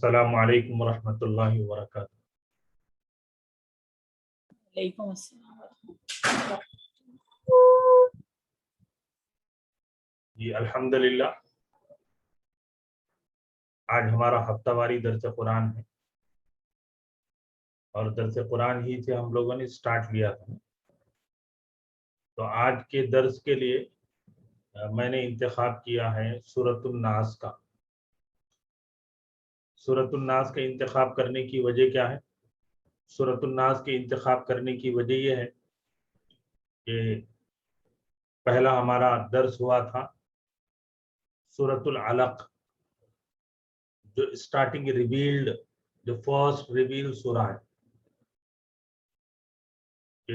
अस्सलामु अलैकुम वरहमतुल्लाहि वबरकातुहू। वालेकुम अस्सलाम। जी अल्हम्दुलिल्लाह, आज हमारा हफ्तावारी दर्स कुरान है और दर्स कुरान ही से हम लोगों ने स्टार्ट लिया था। तो आज के दर्स के लिए मैंने इंतखाब किया है सूरतुन नास का। सूरतुन नास का इंतखाब करने की वजह क्या है? सूरतुन नास के इंतखाब करने की वजह यह है कि पहला हमारा दर्स हुआ था सूरतुल अलक, जो स्टार्टिंग रिवील्ड, जो फर्स्ट रिवील सूरा है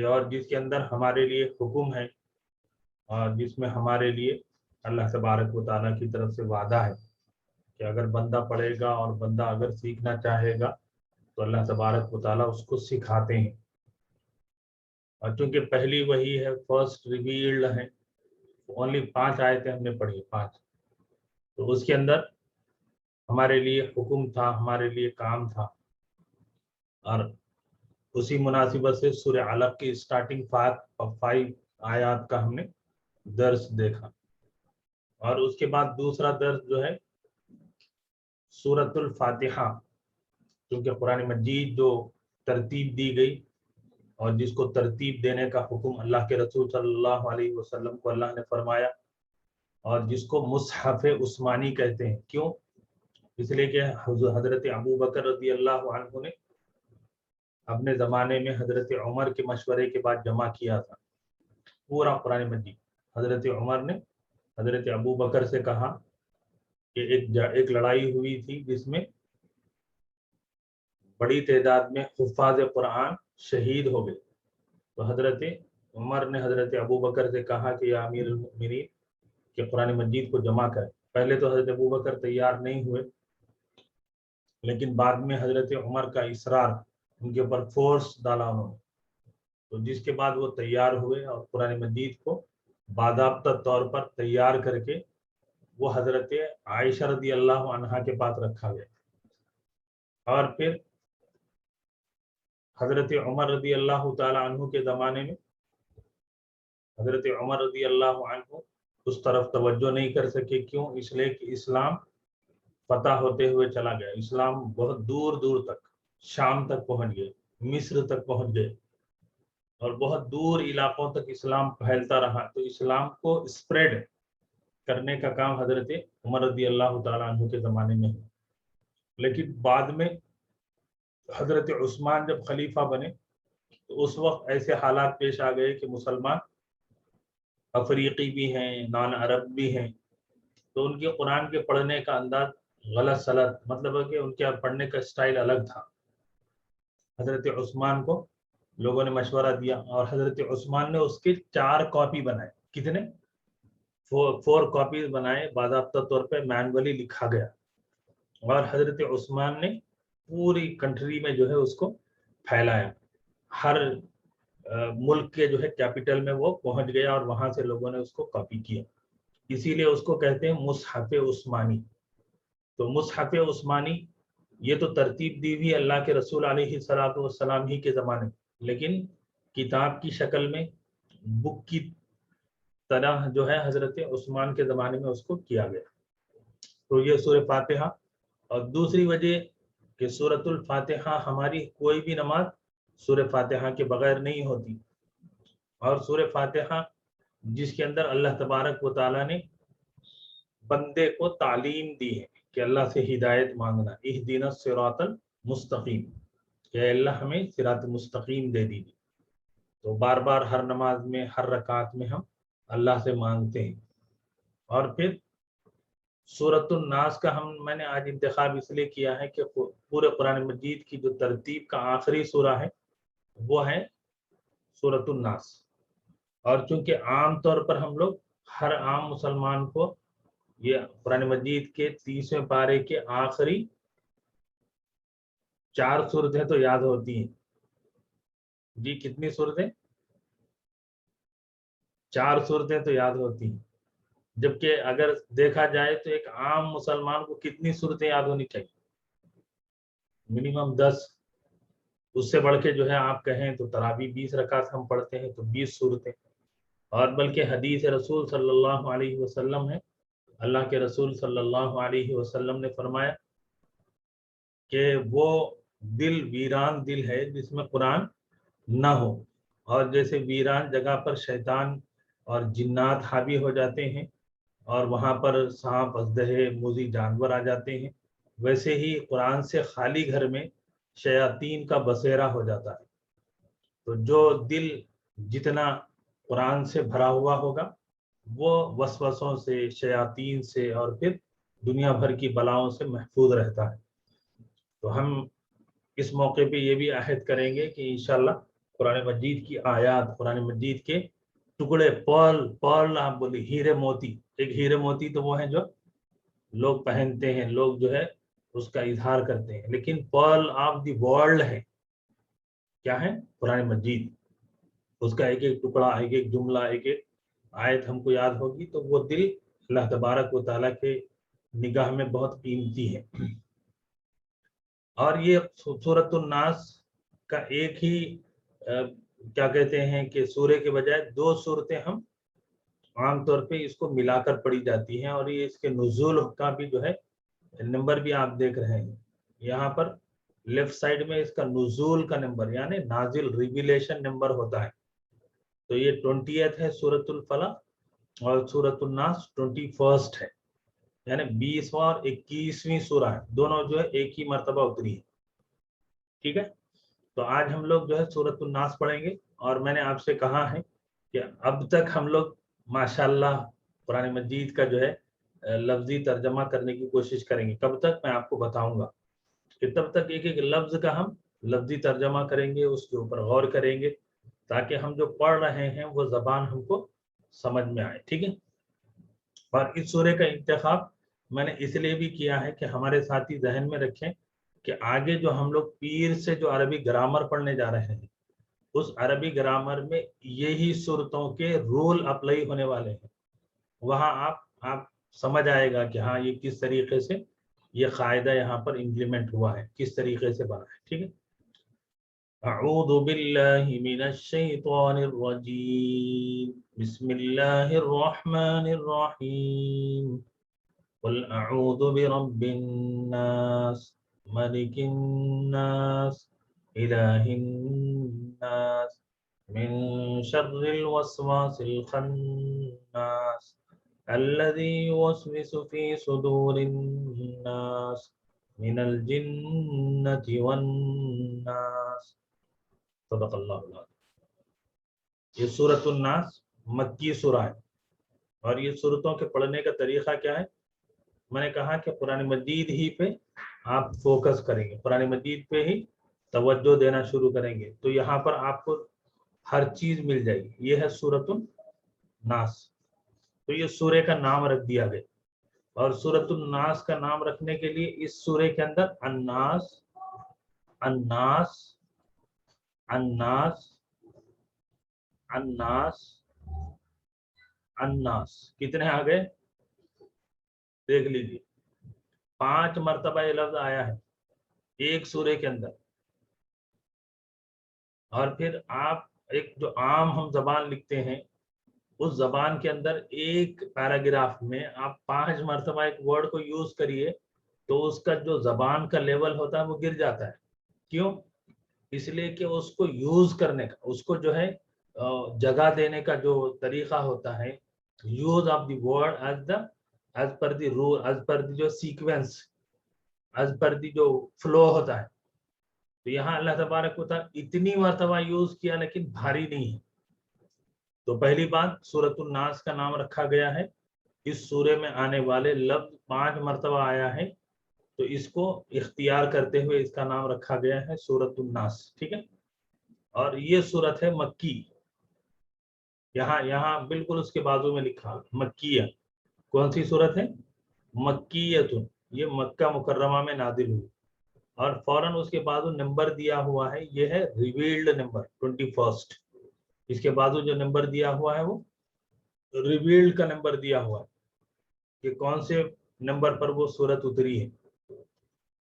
और जिसके अंदर हमारे लिए हुक्म है और जिसमें हमारे लिए अल्लाह तबारक व तआला की तरफ से वादा है कि अगर बंदा पढ़ेगा और बंदा अगर सीखना चाहेगा तो अल्लाह तबारक व तआला उसको सिखाते हैं। और चूंकि पहली वही है, फर्स्ट रिवील्ड है, ओनली 5 आयतें हमने पढ़ी, 5। तो उसके अंदर हमारे लिए हुक्म था, हमारे लिए काम था और उसी मुनासिबत से सूरह अलक की स्टार्टिंग 5 आयात का हमने दर्स देखा। और उसके बाद दूसरा दर्स जो है सूरतुल फातिहा, क्योंकि कुरान मजीद जो तरतीब दी गई और जिसको तरतीब देने का हुक्म अल्लाह के रसूल सल्लल्लाहु अलैहि वसल्लम को अल्लाह ने फरमाया और जिसको मुसहफ उस्मानी कहते हैं। क्यों? इसलिए कि हजरत अबू बकर रज़ी अल्लाह अन्हु ने अपने ज़माने में हजरत उमर के मशवरे के बाद जमा किया था पूरा कुरान मजीद। हजरत उमर ने हजरत अबू बकर से कहा कि एक लड़ाई हुई थी जिसमें बड़ी तादाद में हुफ़ाज़ कुरान शहीद हो गए। तो हजरत उमर ने हजरत अबू बकर से कहा कि या अमीरुल मोमिनीन कि कुरान मजीद को जमा करें। पहले तो हजरत अबू बकर तैयार नहीं हुए, लेकिन बाद में हजरत उमर का इसरार, उनके ऊपर फोर्स डाला उन्होंने, तो जिसके बाद वो तैयार हुए और कुरान मजीद को बाज़ाब्ता तौर पर तैयार करके वो हजरत आयशा रज़ी अल्लाह अन्हा के पास रखा गया। और फिर हजरत उमर रज़ी अल्लाह ताला अन्हु के ज़माने में हजरत उमर रज़ी अल्लाह अन्हु उस तरफ तवज्जो नहीं कर सके। क्यों? इसलिए कि इस्लाम फतह होते हुए चला गया। इस्लाम बहुत दूर दूर तक, शाम तक पहुंच गए, मिस्र तक पहुंच गए और बहुत दूर इलाकों तक इस्लाम फैलता रहा। तो इस्लाम को स्प्रेड करने का काम हजरत उमर रज़ी अल्लाह ताला अन्हु के ज़माने में है। लेकिन बाद में हजरत उस्मान जब खलीफा बने तो उस वक्त ऐसे हालात पेश आ गए कि मुसलमान अफ्रीकी भी हैं, नॉन अरब भी हैं, तो उनके कुरान के पढ़ने का अंदाज गलत सलत, मतलब है कि उनके पढ़ने का स्टाइल अलग था। हजरत उस्मान को लोगों ने मशवरा दिया और हजरत उस्मान ने उसके 4 कॉपी बनाए। कितने? 4 कॉपीज बनाए, बाज़ाब्ता तौर पे मैनुअली लिखा गया और हजरत उस्मान ने पूरी कंट्री में जो है उसको फैलाया। हर मुल्क के जो है कैपिटल में वो पहुंच गया और वहां से लोगों ने उसको कॉपी किया। इसीलिए उसको कहते हैं मुसहफ उस्मानी। तो मुसहफ उस्मानी ये तो तरतीब दी हुई अल्लाह के रसूल अलैहिस्सलातु वस्सलाम ही के ज़माने में, लेकिन किताब की शक्ल में, बुक की तरह जो है हजरत उस्मान के ज़माने में उसको किया गया। तो ये सूरह फातिहा। और दूसरी वजह कि सूरतुल फातिहा, हमारी कोई भी नमाज सूरह फातिहा के बगैर नहीं होती। और सूरह फातिहा जिसके अंदर अल्लाह तबारक व तआला ने बंदे को तालीम दी है कि अल्लाह से हिदायत मांगना, इहदिनस सिरातल मुस्तकीम, कि अल्लाह हमें सिरात मुस्तकीम दे दीजिए। तो बार बार हर नमाज में, हर रकात में हम अल्लाह से मांगते हैं। और फिर सूरतुन नास का मैंने आज इंतखाब इसलिए किया है कि पूरे कुरान मजीद की जो तरतीब का आखिरी सूरा है वो है सूरतुन नास। और चूंकि आम तौर पर हम लोग, हर आम मुसलमान को ये कुरान मजीद के 30वें पारे के आखिरी 4 सूरतें तो याद होती हैं। जी कितनी सूरतें? 4 सूरतें तो याद होती हैं। जबकि अगर देखा जाए तो एक आम मुसलमान को कितनी सूरतें याद होनी चाहिए? मिनिमम 10, उससे बढ़ के जो है आप कहें तो तरावी 20 रकात हम पढ़ते हैं तो 20 सूरतें। और बल्कि हदीस रसूल सल्लल्लाहु अलैहि वसल्लम है, अल्लाह के रसूल सल्लल्लाहु अलैहि वसल्लम ने फरमाया कि वो दिल वीरान दिल है जिसमें कुरान ना हो, और जैसे वीरान जगह पर शैतान और जिन्नात हावी हो जाते हैं और वहाँ पर सांप अजदहे मूजी जानवर आ जाते हैं, वैसे ही कुरान से खाली घर में शयातीन का बसेरा हो जाता है। तो जो दिल जितना कुरान से भरा हुआ होगा वो वसवसों से, शयातीन से और फिर दुनिया भर की बलाओं से महफूज रहता है। तो हम इस मौके पे ये भी आहद करेंगे कि इंशाल्लाह कुरान मजीद की आयत, कुरान मजीद के टुकड़े, पर्ल, पर्ल आप बोली, हीरे मोती, एक हीरे मोती तो वो है जो लोग पहनते हैं, लोग जो है उसका इजहार करते हैं, लेकिन पर्ल ऑफ द वर्ल्ड है, क्या है? कुरान मजीद। उसका एक एक टुकड़ा, एक एक जुमला, एक एक आयत हमको याद होगी तो वो दिल अल्लाह तबारक व तआला के निगाह में बहुत कीमती है। और ये सूरतुन नास का एक ही क्या कहते हैं कि सूरे के बजाय 2 सूरतें हम आमतौर पे इसको मिलाकर पढ़ी जाती हैं, और ये इसके नुज़ूल का भी जो है नंबर भी आप देख रहे हैं यहाँ पर लेफ्ट साइड में, इसका नुज़ूल का नंबर यानी नाजिल रिविलेशन नंबर होता है। तो ये 20th है सूरतुल फलक, और सूरतुन नास 21st है, यानी 20वां और 21वीं सूरा है, दोनों जो है एक ही मर्तबा उतरी है। ठीक है, तो आज हम लोग जो है सूरतुन नास पढ़ेंगे। और मैंने आपसे कहा है कि अब तक हम लोग माशाल्लाह कुरान मजीद का जो है लफ्जी तर्जमा करने की कोशिश करेंगे। कब तक, मैं आपको बताऊंगा कि तब तक एक एक लफ्ज का हम लफ्जी तर्जमा करेंगे, उसके ऊपर गौर करेंगे ताकि हम जो पढ़ रहे हैं वो जबान हमको समझ में आए। ठीक है, और इस सूरे का इंतखाब मैंने इसलिए भी किया है कि हमारे साथी जहन में रखें कि आगे जो हम लोग पीर से जो अरबी ग्रामर पढ़ने जा रहे हैं, उस अरबी ग्रामर में यही सूरतों के रूल अप्लाई होने वाले हैं। वहाँ आप समझ आएगा कि हाँ ये किस तरीके से ये कायदा यहाँ पर इम्प्लीमेंट हुआ है, किस तरीके से बना है। ठीक है, अऊज़ु बिल्लाहि मिनश शैतानिर रजीम, बिस्मिल्लाहिर रहमानिर रहीम, कुल अऊज़ु बिरब्बिन नास, मलिकिन नास, इलाहिन नास, मिन शर्रिल वस्वासिल खन्नास, अल्लज़ी युवस्विसु फी सुदूरिन नास, मिनल जिन्नति वन नास। सदक़ल्लाहुल अज़ीम। ये सूरतुन नास मक्की सूरा है, और ये सूरतों के पढ़ने का तरीका क्या है? मैंने कहा कि कुरान मजीद ही पे आप फोकस करेंगे, कुरान मजीद पे ही तवज्जो देना शुरू करेंगे, तो यहाँ पर आपको हर चीज मिल जाएगी। ये है सूरतुन नास, तो ये सूरे का नाम रख दिया गया। और सूरतुन नास का नाम रखने के लिए इस सूरे के अंदर अन्नास, अन्नास, अन्नास, अन्नास, अन्नास कितने आ गए देख लीजिए, 5 मर्तबा ये लफ्ज आया है एक सूरे के अंदर। और फिर आप एक जो आम हम जबान लिखते हैं, उस जबान के अंदर एक पैराग्राफ में आप 5 मर्तबा एक वर्ड को यूज करिए तो उसका जो जबान का लेवल होता है वो गिर जाता है। क्यों? इसलिए कि उसको यूज करने का, उसको जो है जगह देने का जो तरीका होता है, use of the word as per the rule, as per the जो सीक्वेंस, एज पर द जो फ्लो होता है। तो यहाँ अल्लाह तबारक व तआला इतनी मर्तबा यूज किया लेकिन भारी नहीं है। तो पहली बात, सूरतुन नास का नाम रखा गया है, इस सूरे में आने वाले लफ्ज 5 मर्तबा आया है, तो इसको इख्तियार करते हुए इसका नाम रखा गया है सूरतुन नास। ठीक है, और ये सूरत है मक्की। यहाँ बिल्कुल उसके बाजू में लिखा मक्किया। कौन सी सूरत है? मक्कियतुन, ये मक्का मुकर्रमा में नाजिल हुई। और फौरन उसके बाजू नंबर दिया हुआ है, ये है रिवील्ड नंबर 21st। इसके बाजू जो नंबर दिया हुआ है वो रिवील्ड का नंबर दिया हुआ है कि कौन से नंबर पर वो सूरत उतरी है।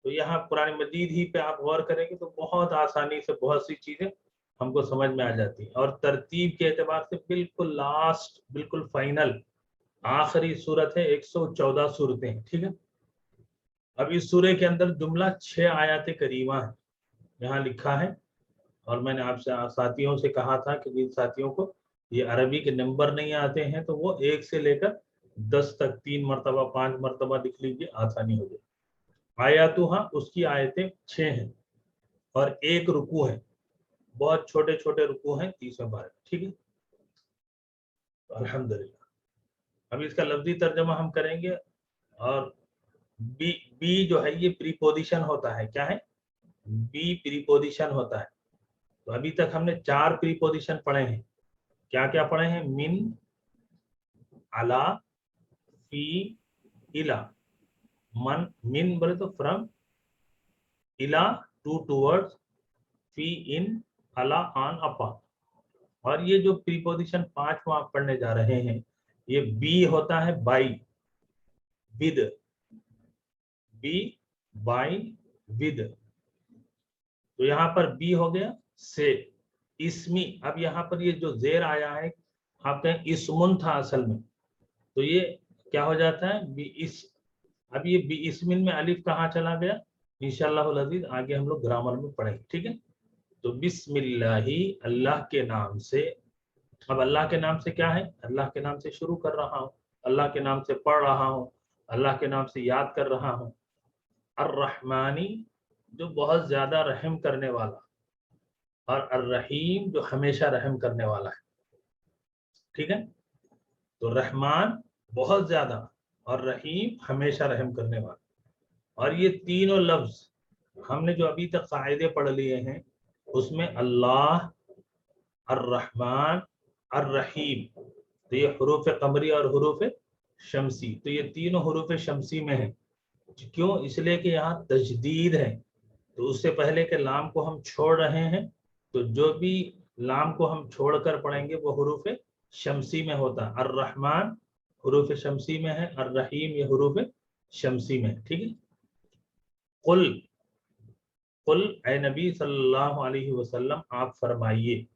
تو यहाँ कुरान मजीद ही पे आप गौर करेंगे तो बहुत आसानी से बहुत सी चीजें हमको समझ में आ जाती है। और तरतीब के एतबार से बिल्कुल लास्ट, बिल्कुल फाइनल आखिरी सूरत है, 114 सूरतें हैं, ठीक है। अब इस सूरे के अंदर जुमला 6 आयत करीमा है यहाँ लिखा है। और मैंने आपसे साथियों से कहा था कि जिन साथियों को ये अरबी के नंबर नहीं आते हैं तो वो 1 से लेकर 10 तक 3 मरतबा 5 मरतबा लिख लीजिए, आसानी हो जाए। आयातुहा, उसकी आयतें 6 हैं और 1 रुकू है, बहुत छोटे छोटे रुकू हैं 30वें पारे, ठीक है। तो अल्हम्दुलिल्लाह। अब इसका लफ्जी तर्जमा हम करेंगे। और बी जो है ये प्रीपोजिशन होता है, क्या है, बी प्रीपोजिशन होता है। तो अभी तक हमने 4 प्रीपोजिशन पढ़े हैं। क्या क्या पढ़े हैं? मिन, अला, फी, इला। मन, मिन बोले तो फ्रॉम, इला टू टूवर्ड्स, फी इन, अला ऑन अपॉन। और ये जो प्रीपोजिशन 5 आप पढ़ने जा रहे हैं, ये बी होता है by, with, B by with. तो यहाँ पर बी हो गया से, इसमी। अब यहाँ पर ये जो जेर आया है, आप कहें इसमुन था असल में, तो ये क्या हो जाता है, बी इस। अब ये बी इसमिन में अलिफ कहाँ चला गया, इंशाअल्लाह अज़ीज़ आगे हम लोग ग्रामर में पढ़ेंगे, ठीक है। तो बिस्मिल्लाही, अल्लाह के नाम से। अब अल्लाह के नाम से क्या है, अल्लाह के नाम से शुरू कर रहा हूँ, अल्लाह के नाम से पढ़ रहा हूँ, अल्लाह के नाम से याद कर रहा हूँ। अर्रहमानी, जो बहुत ज्यादा रहम करने वाला, और अर्रहीम, जो हमेशा रहम करने वाला है, ठीक है। तो रहमान बहुत ज्यादा और रहीम हमेशा रहम करने वाला। और ये तीनों लफ्ज हमने जो अभी तक कायदे पढ़ लिए हैं, उसमें अल्लाह, अर्रहमान, अर्रहीम, तो ये हुरूफ कमरी और हुरूफ शमसी, तो ये तीनों हुरूफ शमसी में है। क्यों? इसलिए कि यहाँ तजदीद है, तो उससे पहले के लाम को हम छोड़ रहे हैं, तो जो भी लाम को हम छोड़कर पढ़ेंगे वो हुरूफ शमसी में होता है। अर्रहमान हुरूफ शमसी में है, अर्रहीम ये हुरूफ शमसी में है, ठीक है। कुल, कुल ऐ नबी सल्लल्लाहु अलैहि वसल्लम आप फरमाइए।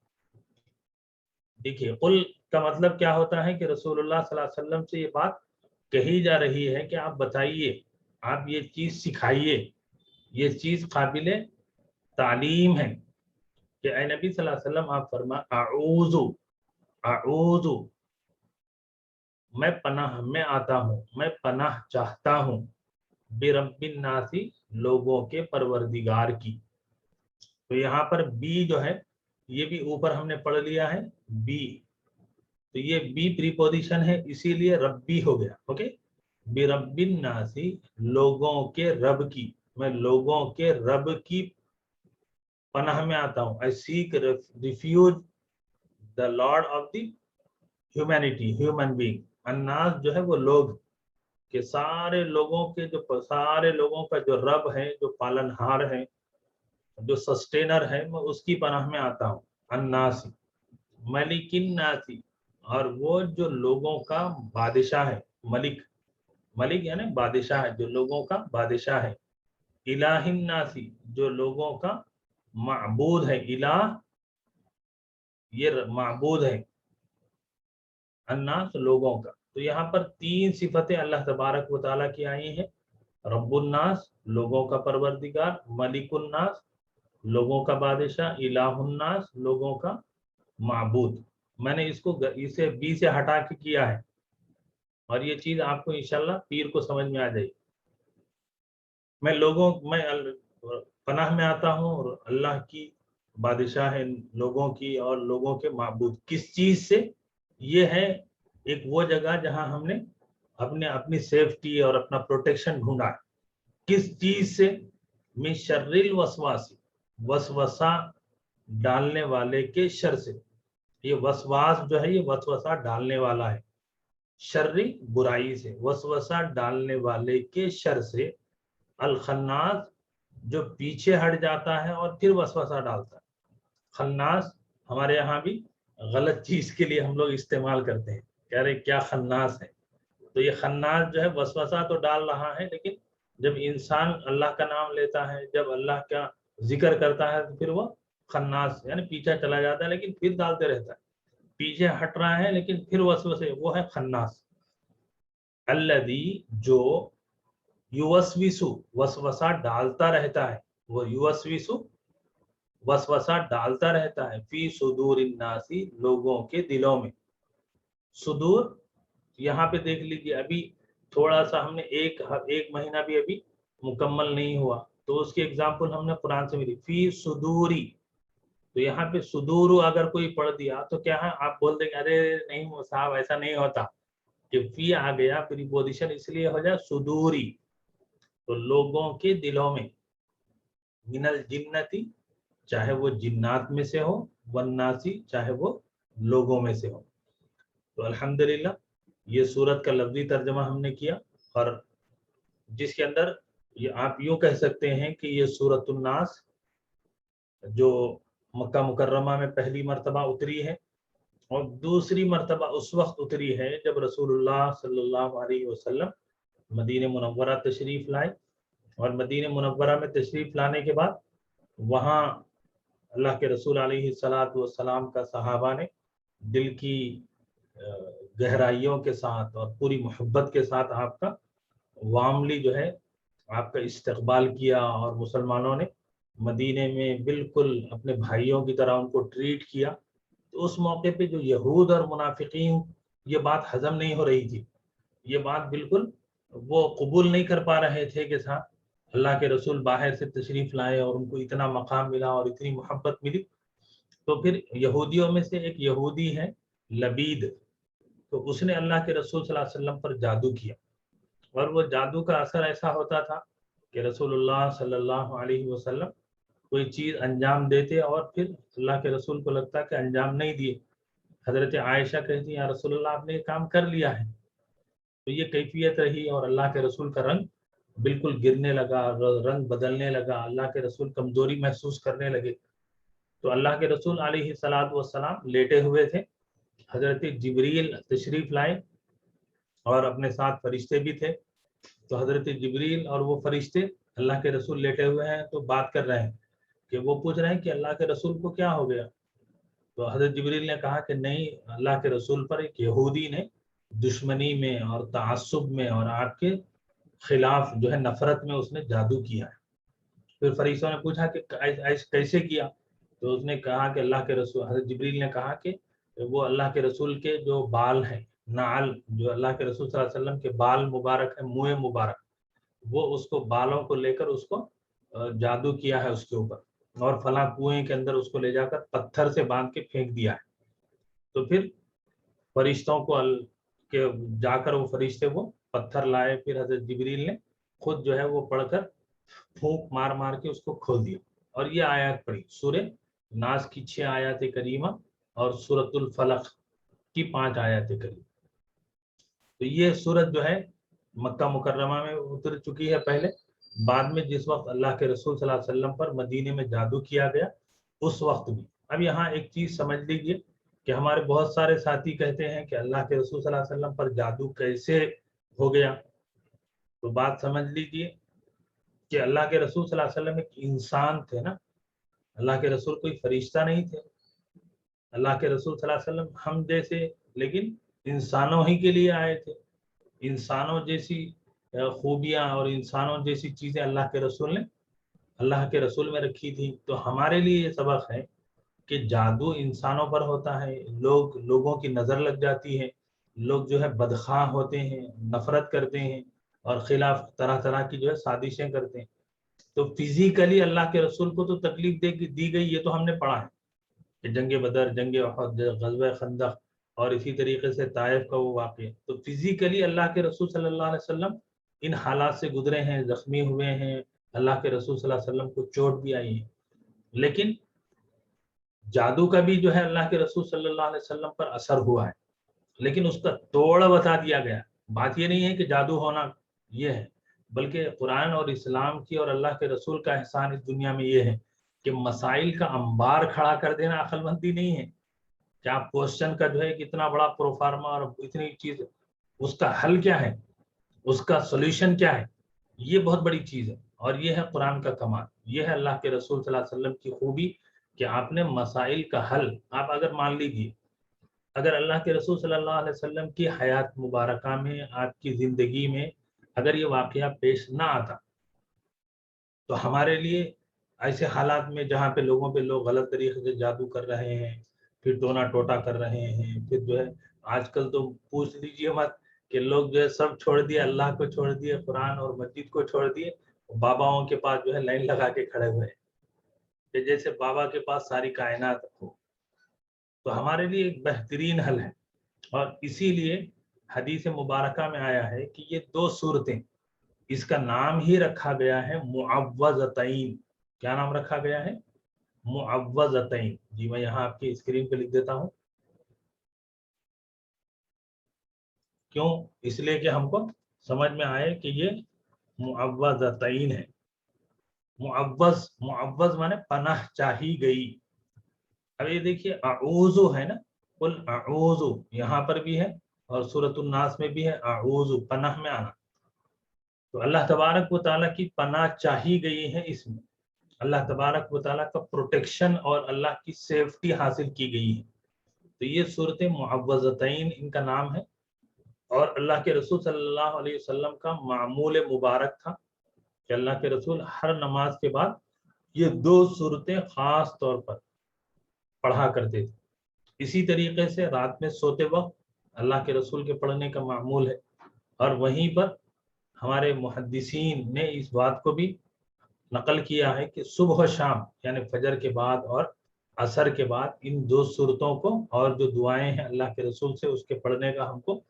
देखिए, कुल का मतलब क्या होता है कि रसूलुल्लाह सल्लल्लाहु अलैहि वसल्लम से ये बात कही जा रही है कि आप बताइए, आप ये चीज सिखाइए, ये चीज काबिल तालीम है कि ऐ नबी सल्लल्लाहु अलैहि वसल्लम आप फरमा, आऊज़ु, आऊज़ु, मैं पनाह में आता हूँ, मैं पनाह चाहता हूँ, बिरब्बिन नासी, लोगों के परवरदिगार की। तो यहाँ पर बी जो है ये भी ऊपर हमने पढ़ लिया है, बी, तो ये बी प्रीपोजिशन है, इसीलिए रब्बी हो गया, ओके। बिरब्बिन नासी, लोगों के रब की, मैं लोगों के रब की पनाह में आता हूँ। I seek refuge the lord of the humanity, human being. अन्नास जो है वो लोग के, सारे लोगों के, जो सारे लोगों का जो रब है, जो पालनहार है, जो सस्टेनर है, मैं उसकी पनाह में आता हूँ। अन्नासी, मलिकिन नासी, और वो जो लोगों का बादशाह है, मलिक, मलिक यानी बादशाह है, जो लोगों का बादशाह है। इलाहिन नासी, जो लोगों का माबूद है, इलाह ये माबूद है, अन्नास लोगों का। तो यहाँ पर 3 सिफतें अल्लाह तबारक व तआला की आई हैं। रब्बुन्नास, लोगों का परवरदिगार, मलिकुन्नास, लोगों का बादशाह, इलाहुन्नास, लोगों का माबूद। मैंने इसको इसे बी से हटा के किया है, और ये चीज आपको इंशाल्लाह पीर को समझ में आ जाएगी। मैं पनाह में आता हूँ, और अल्लाह की बादशाह है लोगों की, और लोगों के माबूद किस चीज से, ये है एक वो जगह जहां हमने अपनी सेफ्टी और अपना प्रोटेक्शन ढूंढा है। किस चीज से? मिन शर्रिल वसवासी, वसवसा डालने वाले के शर से। ये वसवास जो है ये वसवसा डालने वाला है, शर्री बुराई से, वसवसा डालने वाले के शर से। अल खन्नास, जो पीछे हट जाता है और फिर वसवसा डालता है। खन्नास हमारे यहाँ भी गलत चीज के लिए हम लोग इस्तेमाल करते हैं, कह रहे क्या खन्नास है। तो ये खन्नास जो है वसवसा तो डाल रहा है, लेकिन جب انسان اللہ کا نام لیتا ہے، جب اللہ کا ذکر کرتا ہے، تو پھر وہ خناس یعنی پیچھے چلا جاتا ہے لیکن پھر ڈالتے رہتا ہے، پیچھے ہٹ رہا ہے لیکن پھر وسوسے، وہ ہے خناس۔ الذی جو یوسوسو وسوسہ ڈالتا رہتا ہے، وہ یوسوسو وسوسہ ڈالتا رہتا ہے، فی صدور الناسی لوگوں کے دلوں میں۔ صدور یہاں پہ دیکھ لیجیے، ابھی تھوڑا سا ہم نے ایک مہینہ بھی ابھی مکمل نہیں ہوا، تو اس کی اگزامپل ہم نے قرآن سے ملی، فی صدوری، تو یہاں پہ صدور اگر کوئی پڑھ دیا تو کیا ہے، آپ بول دیں گے ارے نہیں صاحب ایسا نہیں ہوتا، کہ فی آ گیا پریپوزیشن اس لیے ہو جائے صدوری، تو لوگوں کے دلوں میں، من الجنتی چاہے وہ جنات میں سے ہو، والناسی چاہے وہ لوگوں میں سے ہو۔ تو الحمدللہ یہ سورت کا لفظی ترجمہ ہم نے کیا، اور جس کے اندر یہ آپ یوں کہہ سکتے ہیں کہ یہ سورۃ الناس جو مکہ مکرمہ میں پہلی مرتبہ اتری ہے، اور دوسری مرتبہ اس وقت اتری ہے جب رسول اللہ صلی اللہ علیہ وسلم مدینہ منورہ تشریف لائے، اور مدینہ منورہ میں تشریف لانے کے بعد وہاں اللہ کے رسول علیہ الصلاۃ والسلام کا صحابہ نے دل کی گہرائیوں کے ساتھ اور پوری محبت کے ساتھ آپ کا وارملی جو ہے آپ کا استقبال کیا، اور مسلمانوں نے مدینے میں بالکل اپنے بھائیوں کی طرح ان کو ٹریٹ کیا۔ تو اس موقع پہ جو یہود اور منافقین یہ بات ہضم نہیں ہو رہی تھی، یہ بات بالکل وہ قبول نہیں کر پا رہے تھے کہ صاحب اللہ کے رسول باہر سے تشریف لائے اور ان کو اتنا مقام ملا اور اتنی محبت ملی۔ تو پھر یہودیوں میں سے ایک یہودی ہے لبید، تو اس نے اللہ کے رسول صلی اللہ علیہ وسلم پر جادو کیا، اور وہ جادو کا اثر ایسا ہوتا تھا کہ رسول اللہ صلی اللہ علیہ وسلم کوئی چیز انجام دیتے اور پھر اللہ کے رسول کو لگتا کہ انجام نہیں دیے۔ حضرت عائشہ کہتی ہیں یا رسول اللہ آپ نے یہ کام کر لیا ہے، تو یہ کیفیت رہی، اور اللہ کے رسول کا رنگ بالکل گرنے لگا، رنگ بدلنے لگا، اللہ کے رسول کمزوری محسوس کرنے لگے۔ تو اللہ کے رسول علیہ الصلاۃ والسلام لیٹے ہوئے تھے، حضرت جبریل تشریف لائے اور اپنے ساتھ فرشتے بھی تھے، تو حضرت جبریل اور وہ فرشتے اللہ کے رسول لیٹے ہوئے ہیں تو بات کر رہے ہیں، کہ وہ پوچھ رہے ہیں کہ اللہ کے رسول کو کیا ہو گیا؟ تو حضرت جبریل نے کہا کہ نہیں، اللہ کے رسول پر ایک یہودی نے دشمنی میں اور تعصب میں اور آپ کے خلاف جو ہے نفرت میں اس نے جادو کیا ہے۔ پھر فرشتوں نے پوچھا کہ کیسے کیا؟ تو اس نے کہا کہ اللہ کے رسول، حضرت جبریل نے کہا کہ وہ اللہ کے رسول کے جو بال ہیں، نعل جو اللہ کے رسول صلی اللہ علیہ وسلم کے بال مبارک ہیں، منہ مبارک، وہ اس کو بالوں کو لے کر اس کو جادو کیا ہے اس کے اوپر، اور فلاں کنویں کے اندر اس کو لے جا کر پتھر سے باندھ کے پھینک دیا ہے۔ تو پھر فرشتوں کو جا کر وہ فرشتے وہ پتھر لائے، پھر حضرت جبریل نے خود جو ہے وہ پڑھ کر پھونک مار مار کے اس کو کھول دیا، اور یہ آیات پڑھی، سورہ ناس کی 6 آیات کریمہ اور سورۃ الفلق کی 5 آیات کریمہ۔ تو یہ سورت جو ہے مکہ مکرمہ میں اتر چکی ہے پہلے، بعد میں جس وقت اللہ کے رسول صلی اللہ علیہ وسلم پر مدینے میں جادو کیا گیا اس وقت بھی۔ اب یہاں ایک چیز سمجھ لیجئے کہ ہمارے بہت سارے ساتھی کہتے ہیں کہ اللہ کے رسول صلی اللہ علیہ وسلم پر جادو کیسے ہو گیا؟ تو بات سمجھ لیجئے کہ اللہ کے رسول صلی اللہ علیہ وسلم ایک انسان تھے نا، اللہ کے رسول کوئی فرشتہ نہیں تھے۔ اللہ کے رسول صلی اللہ علیہ وسلم ہم جیسے لیکن انسانوں ہی کے لیے آئے تھے، انسانوں جیسی خوبیاں اور انسانوں جیسی چیزیں اللہ کے رسول نے اللہ کے رسول میں رکھی تھی۔ تو ہمارے لیے یہ سبق ہے کہ جادو انسانوں پر ہوتا ہے، لوگوں کی نظر لگ جاتی ہے، لوگ جو ہے بدخواہ ہوتے ہیں، نفرت کرتے ہیں اور خلاف طرح طرح کی جو ہے سازشیں کرتے ہیں۔ تو فزیکلی اللہ کے رسول کو تو تکلیف دی گئی، یہ تو ہم نے پڑھا ہے کہ جنگ بدر، جنگ احد، غزوہ خندق اور اسی طریقے سے طائف کا وہ واقعہ، تو فزیکلی اللہ کے رسول صلی اللہ علیہ وسلم ان حالات سے گزرے ہیں، زخمی ہوئے ہیں، اللہ کے رسول صلی اللہ علیہ وسلم کو چوٹ بھی آئی ہے۔ لیکن جادو کا بھی جو ہے اللہ کے رسول صلی اللہ علیہ وسلم پر اثر ہوا ہے، لیکن اس کا توڑ بتا دیا گیا۔ بات یہ نہیں ہے کہ جادو ہونا یہ ہے، بلکہ قرآن اور اسلام کی اور اللہ کے رسول کا احسان اس دنیا میں یہ ہے کہ مسائل کا انبار کھڑا کر دینا عقل مندی نہیں ہے، کہ آپ کوشچن کا جو ہے اتنا بڑا پروفارما اور اتنی چیز، اس کا حل کیا ہے، اس کا سولوشن کیا ہے، یہ بہت بڑی چیز ہے، اور یہ ہے قرآن کا کمال، یہ ہے اللہ کے رسول صلی اللہ علیہ وسلم کی خوبی کہ آپ نے مسائل کا حل، آپ اگر مان لیجیے اگر اللہ کے رسول صلی اللہ علیہ وسلم کی حیات مبارکہ میں، آپ کی زندگی میں اگر یہ واقعہ پیش نہ آتا تو ہمارے لیے ایسے حالات میں جہاں پہ لوگوں پہ لوگ غلط طریقے سے جادو کر رہے ہیں، پھر ٹونا ٹوٹا کر رہے ہیں، پھر جو ہے آج کل تو پوچھ لیجیے مت کہ لوگ جو ہے سب چھوڑ دیے، اللہ کو چھوڑ دیے، قرآن اور مسجد کو چھوڑ دیے، باباؤں کے پاس جو ہے لائن لگا کے کھڑے ہوئے ہیں کہ جیسے بابا کے پاس ساری کائنات ہو۔ تو ہمارے لیے ایک بہترین حل ہے، اور اسی لیے حدیث مبارکہ میں آیا ہے کہ یہ دو صورتیں، اس کا نام ہی رکھا گیا ہے معوذتین۔ کیا نام رکھا گیا ہے؟ معوذتین۔ جی میں یہاں آپ کی اسکرین پہ لکھ دیتا ہوں، کیوں؟ اس لیے کہ ہم کو سمجھ میں آئے کہ یہ معوذتین ہے۔ معوذ مانے پناہ چاہی گئی۔ اب یہ دیکھیے اعوذ ہے نا، قل اعوذ یہاں پر بھی ہے اور سورۃ الناس میں بھی ہے اعوذ، پناہ میں آنا۔ تو اللہ تبارک و تعالیٰ کی پناہ چاہی گئی ہے، اس میں اللہ تبارک و تعالیٰ کا پروٹیکشن اور اللہ کی سیفٹی حاصل کی گئی ہے۔ تو یہ صورت معوذتین ان کا نام ہے، اور اللہ کے رسول صلی اللہ علیہ وسلم کا معمول مبارک تھا کہ اللہ کے رسول ہر نماز کے بعد یہ دو صورتیں خاص طور پر پڑھا کرتے تھے۔ اسی طریقے سے رات میں سوتے وقت اللہ کے رسول کے پڑھنے کا معمول ہے، اور وہیں پر ہمارے محدثین نے اس بات کو بھی نقل کیا ہے کہ صبح و شام یعنی فجر کے بعد اور عصر کے بعد ان دو صورتوں کو اور جو دعائیں ہیں اللہ کے رسول سے اس کے پڑھنے کا ہم کو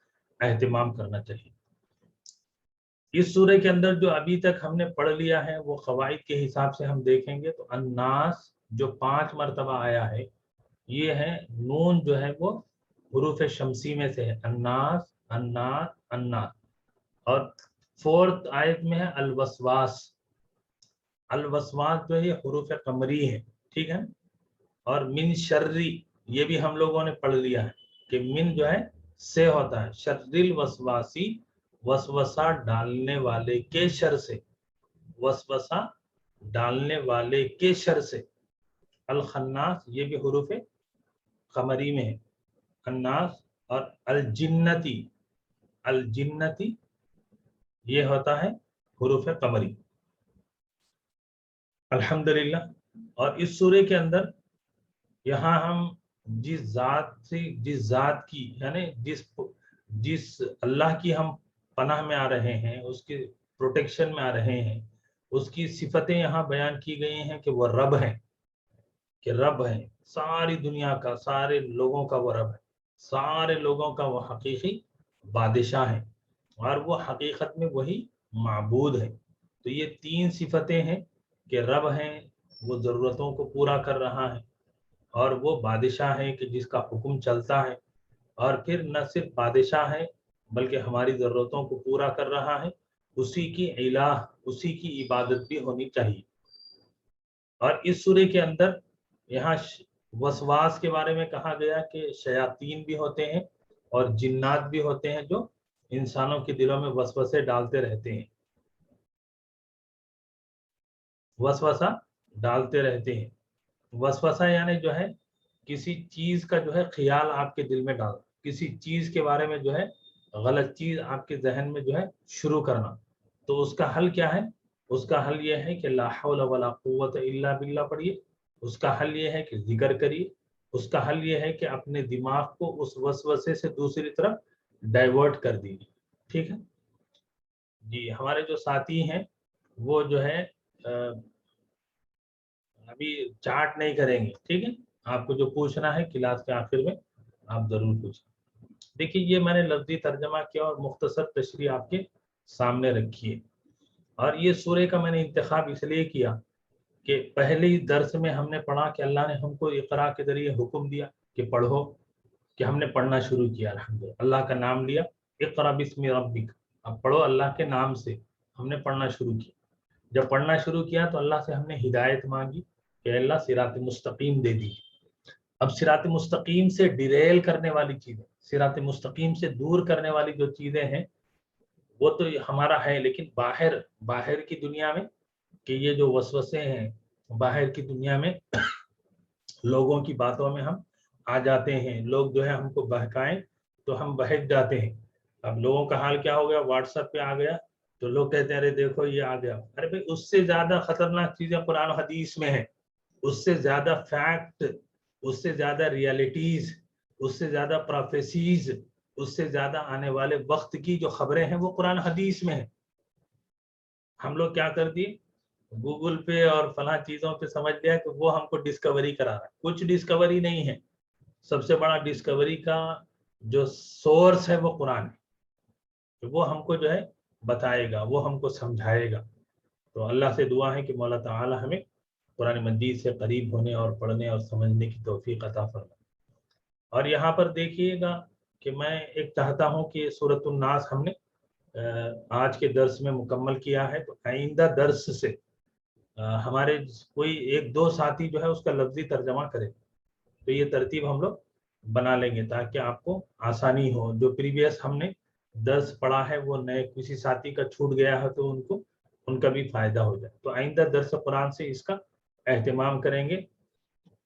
اہتمام کرنا چاہیے۔ اس سورہ کے اندر جو ابھی تک ہم نے پڑھ لیا ہے وہ قواعد کے حساب سے ہم دیکھیں گے تو الناس جو 5 مرتبہ آیا ہے، یہ ہے نون جو ہے وہ حروف شمسی میں سے ہے، الناس الناس الناس، اور 4th آیت میں ہے الوسواس۔ الوسواس جو ہے یہ حروف قمری ہے، ٹھیک ہے، اور من شرری یہ بھی ہم لوگوں نے پڑھ لیا ہے کہ من جو ہے سے ہوتا ہے، شر الوسواسی وسوسہ ڈالنے والے کے شر سے، وسوسہ ڈالنے والے کے شر سے۔ الخناس یہ بھی حروف قمری میں ہے، الناس، اور الجنتی، الجنتی یہ ہوتا ہے حروف قمری۔ الحمدللہ۔ اور اس سورے کے اندر یہاں ہم جس ذات کی یعنی جس اللہ کی ہم پناہ میں آ رہے ہیں، اس کے پروٹیکشن میں آ رہے ہیں، اس کی صفتیں یہاں بیان کی گئی ہیں کہ وہ رب ہیں، کہ رب ہیں ساری دنیا کا، سارے لوگوں کا وہ رب ہے، سارے لوگوں کا وہ حقیقی بادشاہ ہے، اور وہ حقیقت میں وہی معبود ہے۔ تو یہ 3 صفتیں ہیں کہ رب ہیں، وہ ضرورتوں کو پورا کر رہا ہے، اور وہ بادشاہ ہے کہ جس کا حکم چلتا ہے، اور پھر نہ صرف بادشاہ ہے بلکہ ہماری ضرورتوں کو پورا کر رہا ہے، اسی کی الہ، اسی کی عبادت بھی ہونی چاہیے۔ اور اس سورے کے اندر یہاں وسواس کے بارے میں کہا گیا کہ شیاطین بھی ہوتے ہیں اور جنات بھی ہوتے ہیں جو انسانوں کے دلوں میں وسوسے ڈالتے رہتے ہیں، وسوسہ ڈالتے رہتے ہیں۔ وسوسہ یعنی جو ہے کسی چیز کا جو ہے خیال آپ کے دل میں ڈال، کسی چیز کے بارے میں جو ہے غلط چیز آپ کے ذہن میں جو ہے شروع کرنا۔ تو اس کا حل کیا ہے؟ اس کا حل یہ ہے کہ لا حول ولا قوت الا باللہ پڑھیے، اس کا حل یہ ہے کہ ذکر کریے، اس کا حل یہ ہے کہ اپنے دماغ کو اس وسوسے سے دوسری طرف ڈائیورٹ کر دیجیے، ٹھیک ہے جی۔ ہمارے جو ساتھی ہیں وہ جو ہے ابھی چارٹ نہیں کریں گے، ٹھیک ہے، آپ کو جو پوچھنا ہے کلاس کے آخر میں آپ ضرور پوچھیں۔ دیکھیے یہ میں نے لفظی ترجمہ کیا اور مختصر تشریح آپ کے سامنے رکھی ہے، اور یہ سورہ کا میں نے انتخاب اس لیے کیا کہ پہلے درس میں ہم نے پڑھا کہ اللہ نے ہم کو اقرا کے ذریعے حکم دیا کہ پڑھو، کہ ہم نے پڑھنا شروع کیا، الحمدللہ اللہ کا نام لیا، اقرا بسم ربک، اب پڑھو اللہ کے نام سے، ہم نے پڑھنا شروع کیا۔ جب پڑھنا شروع کیا تو اللہ سے ہم نے ہدایت مانگی کہ اللہ صراط مستقیم دے دی۔ اب صراط مستقیم سے ڈیریل کرنے والی چیزیں، صراط مستقیم سے دور کرنے والی جو چیزیں ہیں وہ تو ہمارا ہے، لیکن باہر کی دنیا میں کہ یہ جو وسوسے ہیں باہر کی دنیا میں لوگوں کی باتوں میں ہم آ جاتے ہیں، لوگ جو ہے ہم کو بہکائیں تو ہم بہک جاتے ہیں. اب لوگوں کا حال کیا ہو گیا، واٹس ایپ پہ آ گیا تو لوگ کہتے ہیں ارے دیکھو یہ آ گیا. ارے بھائی اس سے زیادہ خطرناک چیزیں قرآن و حدیث میں ہیں، اس سے زیادہ فیکٹ، اس سے زیادہ ریالٹیز، اس سے زیادہ پروفیسیز، اس سے زیادہ آنے والے وقت کی جو خبریں ہیں وہ قرآن حدیث میں ہیں. ہم لوگ کیا کر دیے، گوگل پہ اور فلاں چیزوں پہ سمجھ لیا کہ وہ ہم کو ڈسکوری کرا رہا ہے. کچھ ڈسکوری نہیں ہے. سب سے بڑا ڈسکوری کا جو سورس ہے وہ قرآن ہے، وہ ہم کو جو ہے بتائے گا، وہ ہم کو سمجھائے گا. تو اللہ سے دعا ہے کہ مولا تعالی ہمیں قرآن مجید سے قریب ہونے اور پڑھنے اور سمجھنے کی توفیق عطا فرمائے. اور یہاں پر دیکھیے گا کہ میں ایک چاہتا ہوں کہ سورۃ الناس ہم نے آج کے درس میں مکمل کیا ہے، تو آئندہ درس سے ہمارے کوئی ایک دو ساتھی جو ہے اس کا لفظی ترجمہ کرے، تو یہ ترتیب ہم لوگ بنا لیں گے تاکہ آپ کو آسانی ہو. جو پریویس ہم نے درس پڑھا ہے وہ نئے کسی ساتھی کا چھوٹ گیا ہے تو ان کا بھی فائدہ ہو جائے. تو آئندہ درس قرآن سے اس کا اہتمام کریں گے.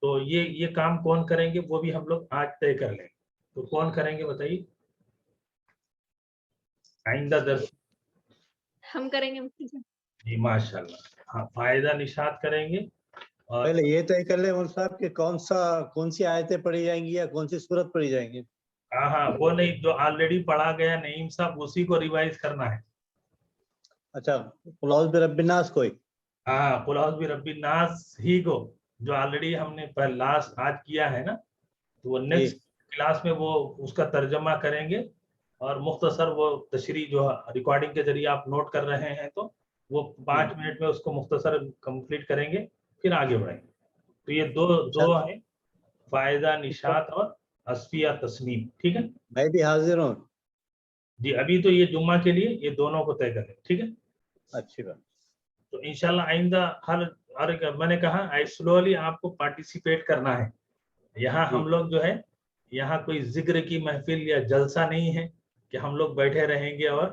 تو یہ کام کون کریں گے وہ بھی ہم لوگ آج طے کر لیں گے. تو کون کریں گے بتائیے آئندہ درس؟ ہم کریں گے. جی ماشاء اللہ. ہاں فائدہ نشاد کریں گے. اور پہلے یہ طے کر لیں مول صاحب کہ کون سی آیتیں پڑھی جائیں گی یا کون سی سورت پڑھی جائیں گی. ہاں وہ نہیں، جو آلریڈی پڑھا گیا نعیم صاحب اسی کو ریوائز کرنا ہے. اچھا قل اعوذ برب الناس کوئی؟ ہاں قل اعوذ برب الناس ہی کو جو آلریڈی ہم نے لاسٹ آج کیا ہے نا، تو وہ نیکسٹ کلاس میں وہ اس کا ترجمہ کریں گے اور مختصر وہ تشریح جو ریکارڈنگ کے ذریعے آپ نوٹ کر رہے ہیں تو وہ 5 منٹ میں اس کو مختصر کمپلیٹ کریں گے، پھر آگے بڑھیں گے. تو یہ دو ہیں، فائدہ نشاط اور اصفیہ تسنیم. ٹھیک ہے، میں بھی حاضر ہوں. جی ابھی تو یہ جمعہ کے لیے یہ دونوں کو طے کریں. ٹھیک ہے، اچھی بات. تو انشاءاللہ آئندہ ہر میں نے کہا سلولی آپ کو پارٹیسپیٹ کرنا ہے. یہاں ہم لوگ جو ہے یہاں کوئی ذکر کی محفل یا جلسہ نہیں ہے کہ ہم لوگ بیٹھے رہیں گے، اور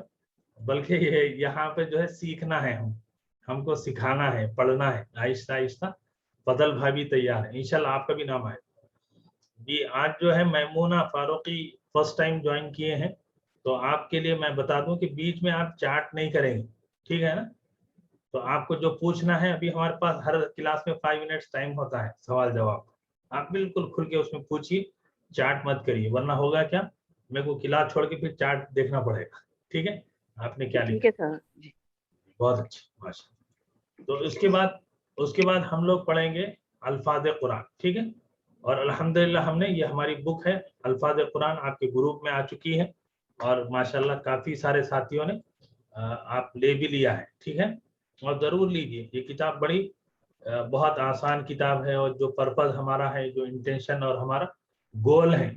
بلکہ یہاں پہ جو ہے سیکھنا ہے، ہم کو سکھانا ہے، پڑھنا ہے آہستہ آہستہ. فضل بھائی بھی تیار ہے، انشاءاللہ آپ کا بھی نام آئے. جی آج جو ہے Maimoona Farooqui first time join کیے ہیں، تو آپ کے لیے میں بتا دوں کہ بیچ میں آپ چیٹ نہیں کریں گے، ٹھیک ہے نا. تو آپ کو جو پوچھنا ہے، ابھی ہمارے پاس ہر کلاس میں 5 منٹس ٹائم ہوتا ہے سوال جواب، آپ بالکل کھل کے اس میں پوچھیے، چیٹ مت کریے، ورنہ ہوگا کیا میرے کو کلاس چھوڑ کے پھر چیٹ دیکھنا پڑے گا. ٹھیک ہے، آپ نے کیا لکھا؟ ٹھیک ہے سر. بہت اچھا ماشاء اللہ. تو اس کے بعد ہم لوگ پڑھیں گے الفاظ قرآن. ٹھیک ہے، اور الحمدللہ ہم نے یہ ہماری بک ہے الفاظ قرآن آپ کے گروپ میں آ چکی ہے، اور ماشاءاللہ کافی سارے ساتھیوں نے آپ لے بھی لیا ہے. ٹھیک ہے، اور ضرور لیجیے. یہ کتاب بڑی بہت آسان کتاب ہے، اور جو پرپز ہمارا ہے، جو انٹینشن اور ہمارا گول ہے،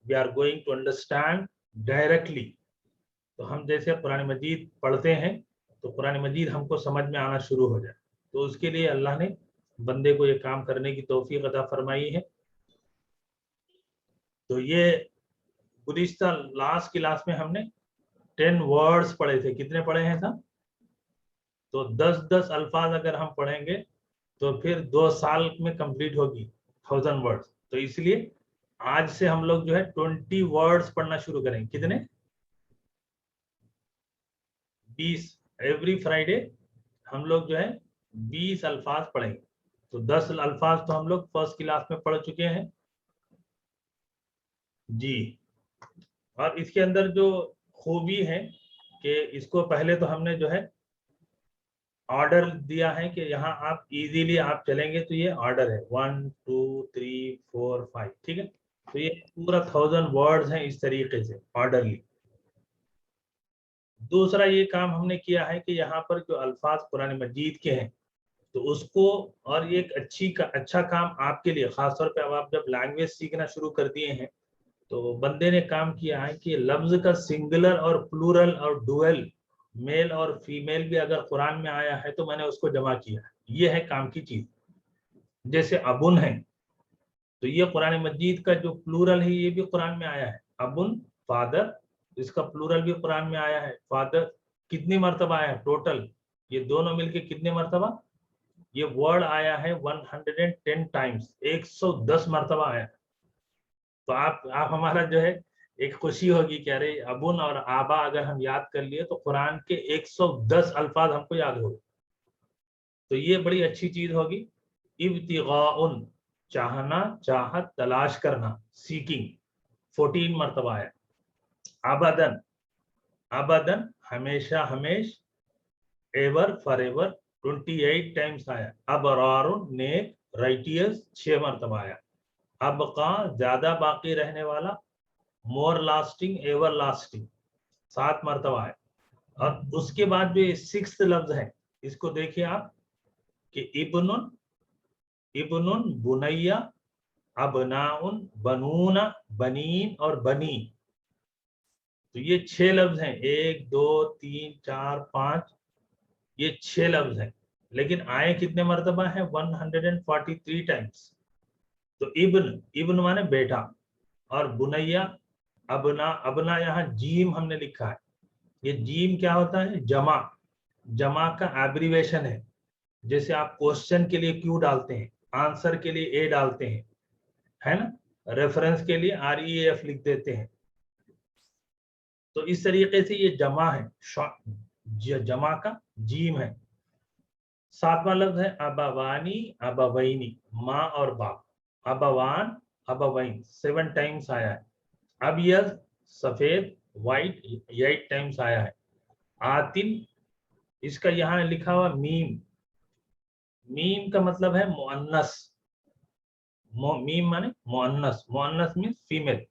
we are going to understand directly. تو ہم جیسے قرآن مجید پڑھتے ہیں تو قرآن مجید ہم کو سمجھ میں آنا شروع ہو جائے. تو اس کے لیے اللہ نے بندے کو یہ کام کرنے کی توفیق عطا فرمائی ہے. تو یہ گزشتہ لاسٹ کلاس میں ہم نے 10 ورڈز پڑھے تھے. کتنے پڑھے ہیں صاحب؟ تو 10 الفاظ اگر ہم پڑھیں گے تو پھر 2 سال میں کمپلیٹ ہوگی 1000 ورڈز. تو اس لیے آج سے ہم لوگ جو ہے 20 ورڈز پڑھنا شروع کریں. کتنے؟ 20. ایوری فرائیڈے ہم لوگ جو ہے 20 الفاظ پڑھیں گے. تو 10 الفاظ تو ہم لوگ فرسٹ کلاس میں پڑھ چکے ہیں جی. اور اس کے اندر جو خوبی ہے کہ اس کو پہلے تو ہم نے جو ہے آرڈر دیا ہے کہ یہاں آپ ایزیلی آپ چلیں گے تو یہ آرڈر ہے 1 2 3 4 5. ٹھیک ہے، تو یہ پورا 1000 ورڈز ہیں اس طریقے سے آرڈرلی. دوسرا یہ کام ہم نے کیا ہے کہ یہاں پر جو الفاظ قرآن مجید کے ہیں تو اس کو، اور یہ ایک اچھا کام آپ کے لیے خاص طور پہ اب آپ جب لینگویج سیکھنا شروع کر دیے ہیں تو بندے نے کام کیا ہے کہ لفظ کا سنگولر اور پلورل اور ڈوئل، میل اور فیمیل بھی اگر قرآن میں آیا ہے تو میں نے اس کو جمع کیا ہے. یہ ہے کام کی چیز. جیسے ابن ہے تو یہ قرآن مجید کا جو پلورل ہے یہ بھی قرآن میں آیا ہے، ابن فادر، इसका प्लूरल भी कुरान में आया है। फादर कितनी मर्तबा आया है टोटल, ये दोनों मिलके कितने मर्तबा, ये वर्ड आया है 110 टाइम्स, 110 मर्तबा आया। तो आप हमारा जो है एक खुशी होगी कि अरे अबुन और आबा अगर हम याद कर लिए तो कुरान के 110 अल्फाज हमको याद हो, तो ये बड़ी अच्छी चीज होगी। इब्तिगाउन चाहना, चाहत, तलाश करना, सीकिंग 14 मर्तबा है। अबदन, अबदन हमेशा, हमेश, एवर फॉरएवर 28 टाइम्स आया। अबरारुन नेक, राइटियस 6 मर्तबा आया। अबका ज्यादा बाकी रहने वाला, मोर लास्टिंग, एवर लास्टिंग 7 मर्तबा है। और उसके बाद जो 6th लफ्ज है इसको देखिए आप कि इब्नुन, इब्नुन, बुनैया, अबनाउन, बनूना, बनीन और बनी। तो ये 6 लफ्ज हैं, 1 2 3 4 5, ये 6 लफ्ज हैं, लेकिन आए कितने मर्तबा है 143 टाइम्स। तो इब्न, इब्न माने बेटा, और बुनैया, अबना, अबना यहाँ जीम हमने लिखा है, ये जीम क्या होता है, जमा, जमा का एब्रीवेशन है। जैसे आप क्वेश्चन के लिए क्यू डालते हैं, आंसर के लिए ए डालते हैं, है ना, रेफरेंस के लिए REF लिख देते हैं। तो इस तरीके से ये जमा है, जमा का जीम है। 7वां लफ्ज है अबावानी, अबावैनी, माँ और बाप। अबावान, अबावैन 7 टाइम्स आया है। अबियज सफेद, व्हाइट 8 टाइम्स आया है। आतिन, इसका यहाँ लिखा हुआ मीम, मीम का मतलब है मुअन्नस, मीम माने मुअन्नस, मुअन्नस मीन्स फीमेल।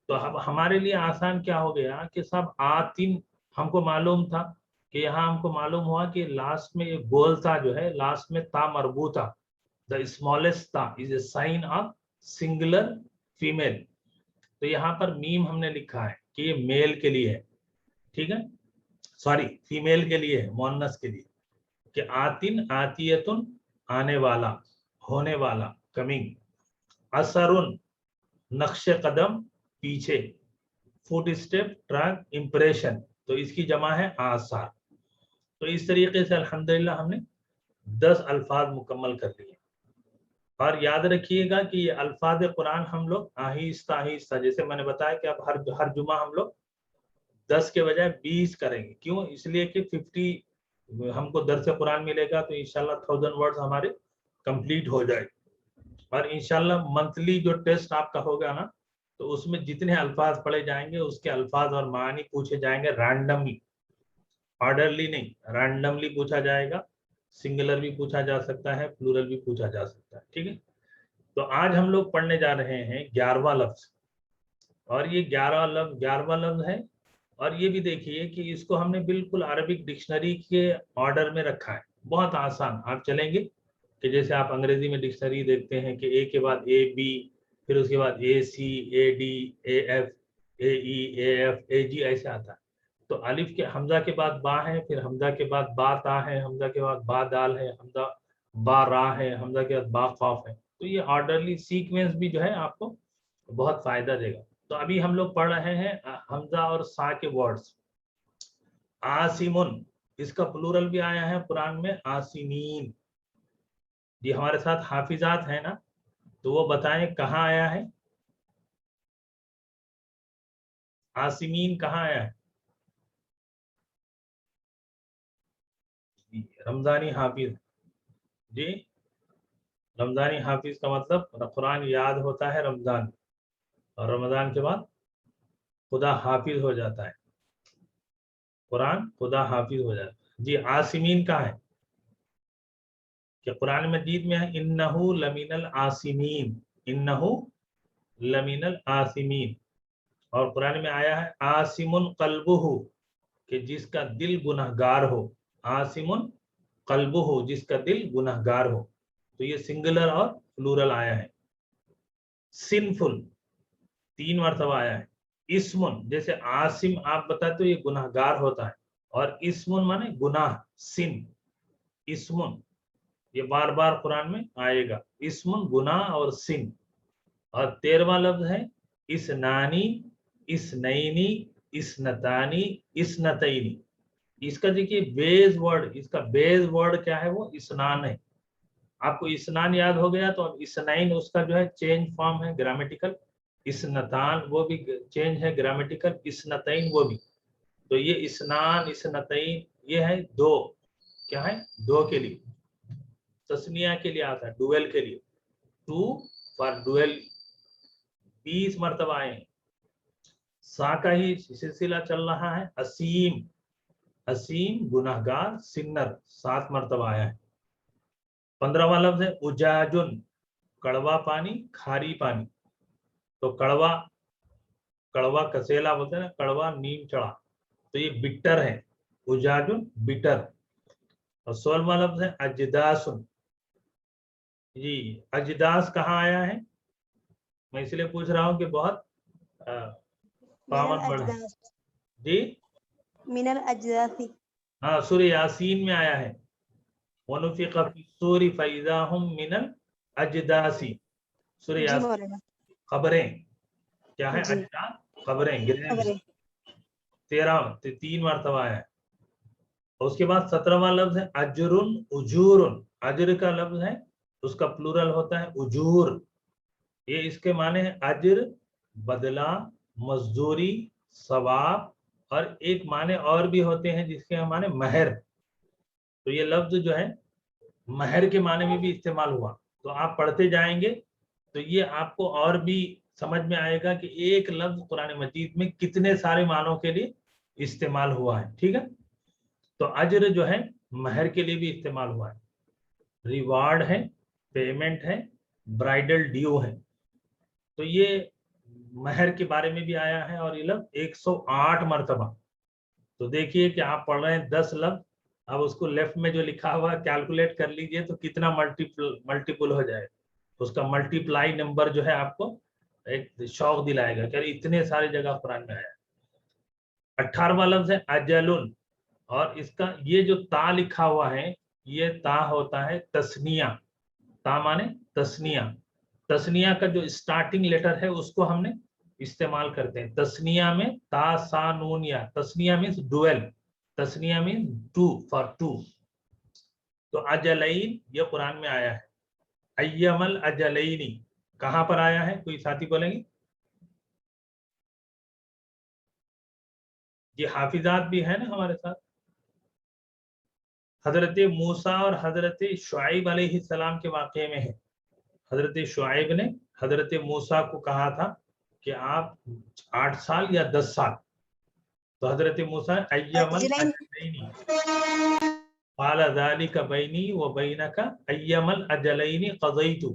तो अब हमारे लिए आसान क्या हो गया कि सब आतिन हमको मालूम था, कि यहाँ हमको मालूम हुआ कि लास्ट में एक गोल ता जो है, लास्ट में ता मरबूता, द स्मॉलेस्ट ता is a sign of singular female. तो यहाँ पर मीम हमने लिखा है कि ये मेल के लिए है, ठीक है, सॉरी फीमेल के लिए है, मुअन्नस के लिए, कि आतिन, आतियतुन आने वाला, होने वाला, कमिंग। असरुन नक्शे कदम, पीछे, फुट स्टेप, ट्रैक, इंप्रेशन, तो इसकी जमा है आसार। तो इस तरीके से अल्हम्दुलिल्लाह हमने 10 अल्फाज मुकम्मल कर लिए। और याद रखिएगा कि ये अल्फाज कुरान हम लोग आहिस्ता आहिस्ता, जैसे मैंने बताया कि अब हर जुमा हम लोग 10 के बजाय 20 करेंगे। क्यों, इसलिए कि 50 हमको दर्स कुरान मिलेगा तो इंशाल्लाह 1000 वर्ड्स हमारे कंप्लीट हो जाए। और इंशाल्लाह मंथली जो टेस्ट आपका होगा ना, तो उसमें जितने अल्फाज पढ़े जाएंगे उसके अल्फाज और मानी पूछे जाएंगे रैंडमली, ऑर्डरली नहीं, रैंडमली पूछा जाएगा। सिंगुलर भी पूछा जा सकता है, प्लूरल भी पूछा जा सकता है, ठीक है। तो आज हम लोग पढ़ने जा रहे हैं 11वां लफ्ज, और ये 11वां लफ्ज है। और ये भी देखिए कि इसको हमने बिल्कुल अरबिक डिक्शनरी के ऑर्डर में रखा है, बहुत आसान। आप चलेंगे कि जैसे आप अंग्रेजी में डिक्शनरी देखते हैं कि ए के बाद AB, फिर उसके बाद AC, AD, AF, AE, AF, AG ऐसे आता है। तो अलिफ के हमजा के बाद बा है, फिर हमजा के बाद बा ता है, हमजा के बाद बा दाल है, हमजा बा रा है, हमजा के बाद बा खौफ है। तो ये ऑर्डरली सीक्वेंस भी जो है आपको बहुत फायदा देगा। तो अभी हम लोग पढ़ रहे हैं हमजा और सा के वर्ड्स। आसिमुन, इसका प्लूरल भी आया है कुरान में, आसिमीन। जी हमारे साथ हाफिजात है ना, तो वो बताएं कहाँ आया है, आसिमीन कहाँ आया है। रमजानी हाफिज जी, रमजानी हाफिज का मतलब कुरान याद होता है रमजान, और रमजान के बाद खुदा हाफिज हो जाता है, कुरान खुदा हाफिज हो जाता है। जी आसिमीन कहाँ है, कि कुरान मजीद में है इन्नहु लमिनल आसिमीन, इन्नहु लमिनल आसिमीन। और कुरान में आया है आसिमुन कल्बुहु, कि जिसका दिल गुनहगार हो, आसिमुन कल्बुहु, जिसका दिल गुनहगार हो। तो ये सिंगुलर और प्लूरल आया है। सिनफुल 3 मरतबा आया है। इस्मुन, जैसे आसिम आप बताते हो ये गुनहगार होता है, और इस्मुन माने गुनाह, सिन, इस्मुन ये बार बार कुरान में आएगा, इस्मुन गुनाह और सिन। और 13वां लफ्ज है इसनानी, इसनैनी, इसनतानी इसनतैनी। इसका देखिए बेस वर्ड, इसका बेस वर्ड क्या है, वो इसनान है। आपको इसनान याद हो गया तो अब इसनैन उसका जो है चेंज फॉर्म है ग्रामेटिकल, इसनतान वो भी चेंज है ग्रामेटिकल, इसनतैन वो भी। तो ये इसनान इसनतैन ये है दो, क्या है, दो के लिए। तस्निया के लिए आता है, डुएल के लिए, टू फॉर डुएल 20 मरतबा आए हैं। सा का ही सिलसिला चल रहा है। असीम, असीम गुनाहगार, सिन्नर 7 मरतबा आया है। 15वां लफ्ज है उजाजुन, कड़वा पानी, खारी पानी। तो कड़वा, कड़वा कसेला बोलते हैं ना, कड़वा नीम चढ़ा, तो ये बिटर है, उजाजुन बिटर। और 16वां लफ्ज है अजदासुन। जी अजदास कहाँ आया है, मैं इसलिए पूछ रहा हूँ कि बहुत पावन वर्ड है जी। मिनल अजदासी। हाँ सूरह यासीन में आया है, वनुफिक़ फ़िस्सूरि फ़इज़ा हुम मिनल अजदासी। सूरह यासीन खबरें क्या है, अजदास खबरें, ग्रेव्स। 3 मरतबा आया है। उसके बाद 17वां लफ्ज है अजरुन उजूरुन। अजर का लफ्ज है, उसका प्लूरल होता है उजूर। ये इसके माने हैं अजर बदला, मजदूरी, सवाब, और एक माने और भी होते हैं जिसके माने महर। तो ये लफ्ज जो है महर के माने में भी इस्तेमाल हुआ। तो आप पढ़ते जाएंगे तो ये आपको और भी समझ में आएगा कि एक लफ्ज कुरान मजीद में कितने सारे मानों के लिए इस्तेमाल हुआ है। ठीक है, तो अजर जो है महर के लिए भी इस्तेमाल हुआ है, रिवार्ड है, पेमेंट है, ब्राइडल ड्यू है। तो ये महर के बारे में भी आया है और ये लफ्ज 108 मरतबा। तो देखिए कि आप पढ़ रहे हैं 10 लफ्ज, अब उसको लेफ्ट में जो लिखा हुआ कैलकुलेट कर लीजिए तो कितना मल्टीपल हो जाए, उसका मल्टीप्लाई नंबर जो है आपको एक शौक दिलाएगा कि इतने सारे जगह कुरान में आया। 18वां लफ्ज है अजलुन, और इसका ये जो ता लिखा हुआ है ये ता होता है तस्निया। ता माने तस्निया, तस्निया का जो स्टार्टिंग लेटर है उसको हमने इस्तेमाल करते हैं तस्निया में, ता सा नून या। तस्निया मीन्स डुएल, तस्निया मीन्स टू, फॉर टू। तो अजलैन ये कुरान में आया है। अय्यमल अजलैनी कहां पर आया है, कोई साथी बोलेंगे? ये हाफिजात भी है ना हमारे साथ। हजरत मूसा और हजरत शुआइब अलैहिस्सलाम के वाक़े में है। हजरत शुआइब ने हजरत मूसा को कहा था कि आप 8 साल या 10 साल। तो हजरत मूसा अय्यमल अजलैनी क़ाल ज़ालिका बैनी व बैनका अय्यमल अजलैनी क़ज़ैतु,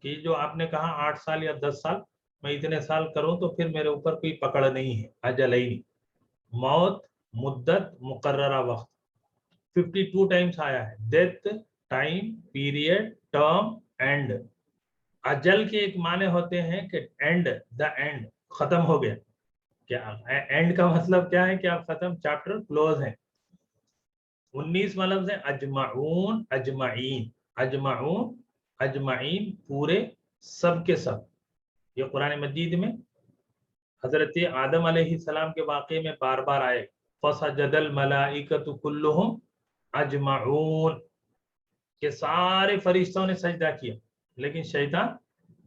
कि जो आपने कहा 8 साल या 10 साल, मैं इतने साल करूं तो फिर मेरे ऊपर कोई पकड़ नहीं है। अजलैनी मौत, मुद्दत, मुकर्ररा वक्त 52 टाइम्स आया है। Death, time, period, term, and. अजल के एक माने होते हैं कि एंड, द एंड, खत्म हो गया। क्या एंड का मतलब क्या है कि आप खत्म, चैप्टर क्लोज है। 19वां लफ्ज है अजमाऊन अजमाइन। अजमाऊन अजमाइन पूरे, सब के सब। ये कुरान मजीद में हजरत आदम अलैहिस्सलाम के वाक़े में बार बार आए। फसजदल मलाइकतु कुल्लुहुम अजमाऊन, के सारे फरिश्तों ने सजदा किया लेकिन शैतान